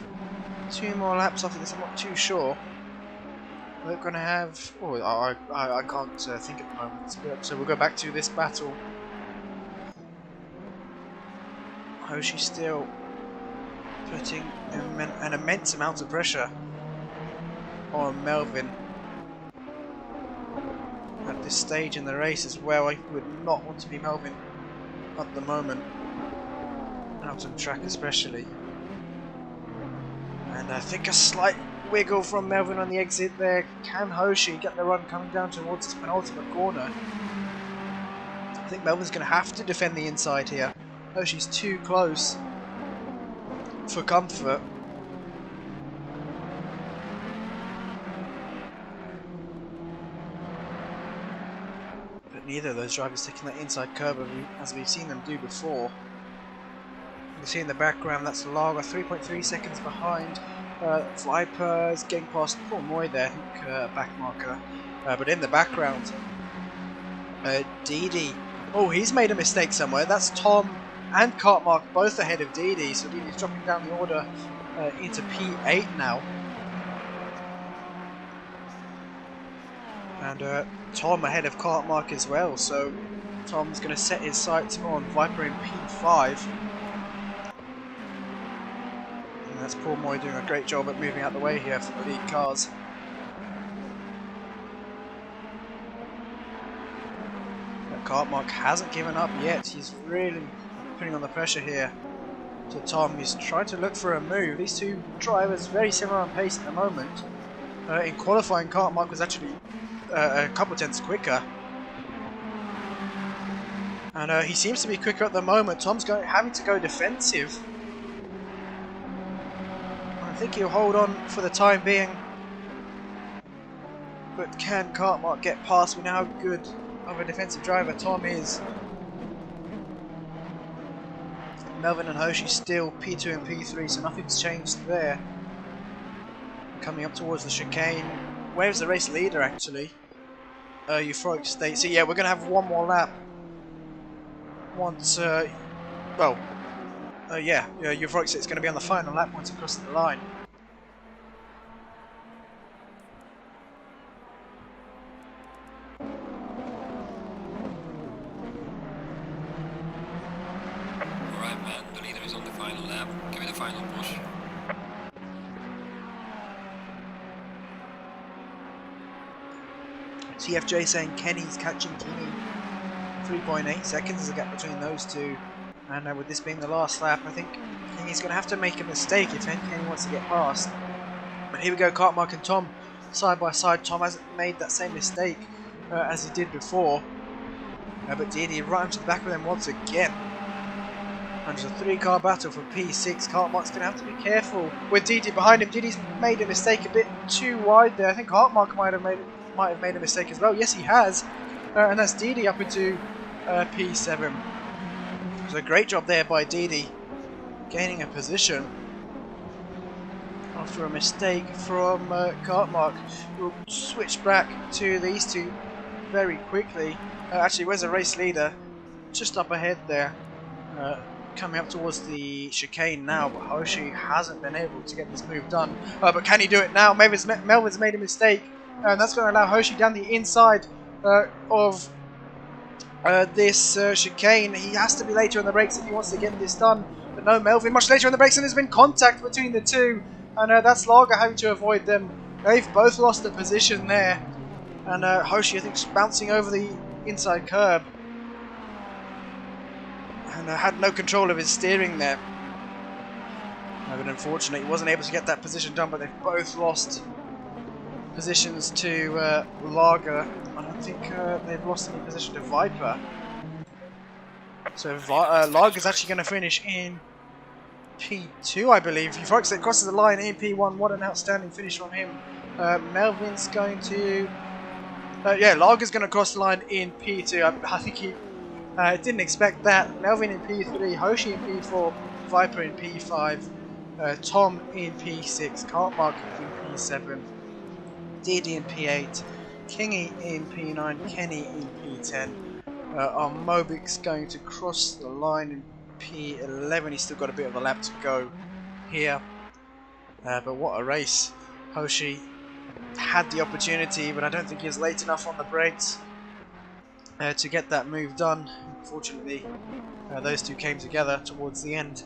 2 more laps after this, I'm not too sure. We're going to have... Oh, I can't think at the moment, so we'll go back to this battle. Hoshi still putting an immense amount of pressure on Melvin at this stage in the race as well. I would not want to be Melvin at the moment, out on track especially. And I think a slight wiggle from Melvin on the exit there. Can Hoshi get the run coming down towards his penultimate corner? I think Melvin's going to have to defend the inside here. Hoshi's too close for comfort. neither of those drivers taking that inside curve as we've seen them do before. You can see in the background that's Lager 3.3 seconds behind. Viper's getting past Paul Moy there, I think, back marker. But in the background, Deedee. Oh, he's made a mistake somewhere. That's Tom and Cartmark both ahead of Deedee, so Deedee's dropping down the order into P8 now. And Tom ahead of Cartmark as well, so Tom's going to set his sights more on Viper in P5. And that's Paul Moy doing a great job at moving out the way here for the lead cars. But Cartmark hasn't given up yet. He's really putting on the pressure here to Tom. He's trying to look for a move. These two drivers very similar on pace at the moment. In qualifying, Cartmark was actually a couple tenths quicker, and he seems to be quicker at the moment. Tom's having to go defensive. I think he'll hold on for the time being, but can Cartmark get past? We know how good of a defensive driver Tom is. Melvin and Hoshi still P2 and P3, so nothing's changed there. Coming up towards the chicane. Where's the race leader actually? Euphoric State. So yeah, we're going to have one more lap. Once, Euphoric State's going to be on the final lap once it crosses the line. Alright man, the leader is on the final lap. Give me the final push. TFJ saying Kenny's catching Kenny. 3.8 seconds is a gap between those two, and with this being the last lap, I think Kenny's going to have to make a mistake if Kenny wants to get past. But here we go, Cartmark and Tom side by side. Tom hasn't made that same mistake as he did before, but Deedee right into the back of them once again. And there's a 3-car battle for P6. Cartmark's going to have to be careful with Deedee behind him. Deedee's made a mistake a bit too wide there. I think Cartmark might have made a mistake as well. Yes, he has. And that's Deedee up into P7. So a great job there by Deedee, gaining a position after a mistake from Cartmark. We'll switch back to these two very quickly. Actually, where's the race leader? Just up ahead there. Coming up towards the chicane now, but Hoshi hasn't been able to get this move done. But can he do it now? Melvin's made a mistake, and that's going to allow Hoshi down the inside of this chicane. He has to be later on the brakes if he wants to get this done. But no, Melvin much later on the brakes, and there's been contact between the two, and that's Lager having to avoid them. They've both lost the position there, and Hoshi I think bouncing over the inside curb, and had no control of his steering there. But unfortunately, he wasn't able to get that position done. But they've both lost positions to Lager. I don't think they've lost any position to Viper. So Lager's actually going to finish in P2, I believe. If Fox crosses the line in P1, what an outstanding finish from him. Melvin's going to... Lager's going to cross the line in P2. I think he didn't expect that. Melvin in P3, Hoshi in P4, Viper in P5, Tom in P6, Cartmark in P7, Deedee in P8, Kingy in P9, Kenny in P10. Our Mobic's going to cross the line in P11. He's still got a bit of a lap to go here. But what a race. Hoshi had the opportunity, but I don't think he was late enough on the brakes to get that move done. Unfortunately, those two came together towards the end.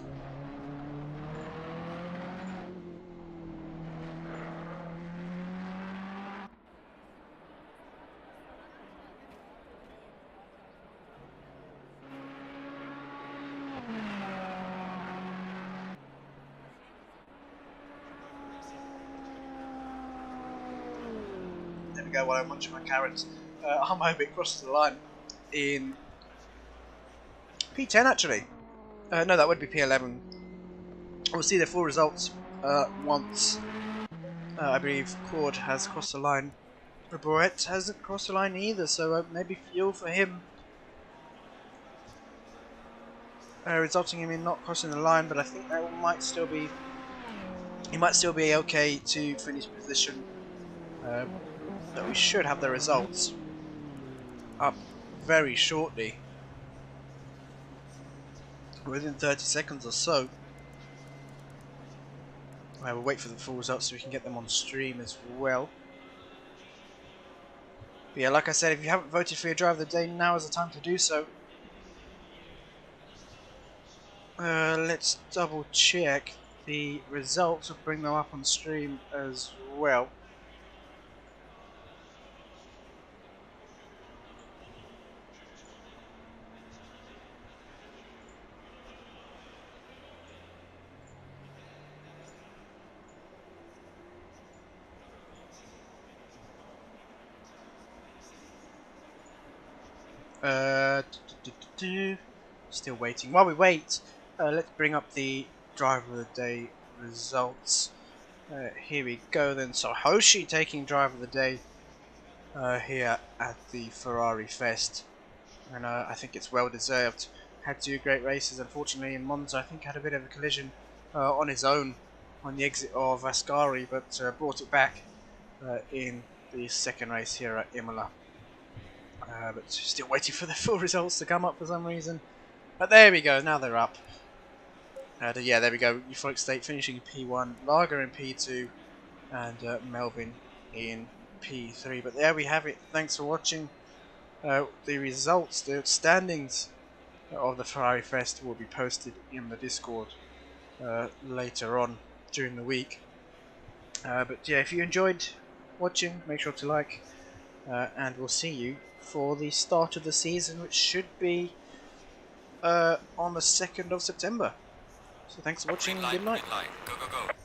There we go, while I'm munching my carrots. Our Mobic crosses the line in P10 actually. No, that would be P11. We'll see the full results once I believe Claude has crossed the line Brett hasn't crossed the line either, so maybe fuel for him. Resulting in him not crossing the line, but I think that might still be. He might still be okay to finish position. But we should have the results up very shortly, within 30 seconds or so. We'll wait for the full results so we can get them on stream as well. But yeah, like I said, if you haven't voted for your driver of the day, now is the time to do so. Let's double check the results. We'll bring them up on stream as well. Still waiting. While we wait, let's bring up the driver of the day results. Here we go then. So Hoshi taking driver of the day here at the Ferrari Fest, and I think it's well deserved. Had 2 great races. Unfortunately, in Monza, I think had a bit of a collision on his own on the exit of Ascari, but brought it back in the second race here at Imola. But still waiting for the full results to come up for some reason. But there we go, now they're up. Yeah, there we go. Euphoric State finishing in P1, Lager in P2, and Melvin in P3. But there we have it. Thanks for watching. The results, the standings of the Ferrari Fest will be posted in the Discord later on during the week. But yeah, if you enjoyed watching, make sure to like, and we'll see you for the start of the season, which should be on the 2nd of September. So thanks for watching, Green light, good night. green light. Go, go, go.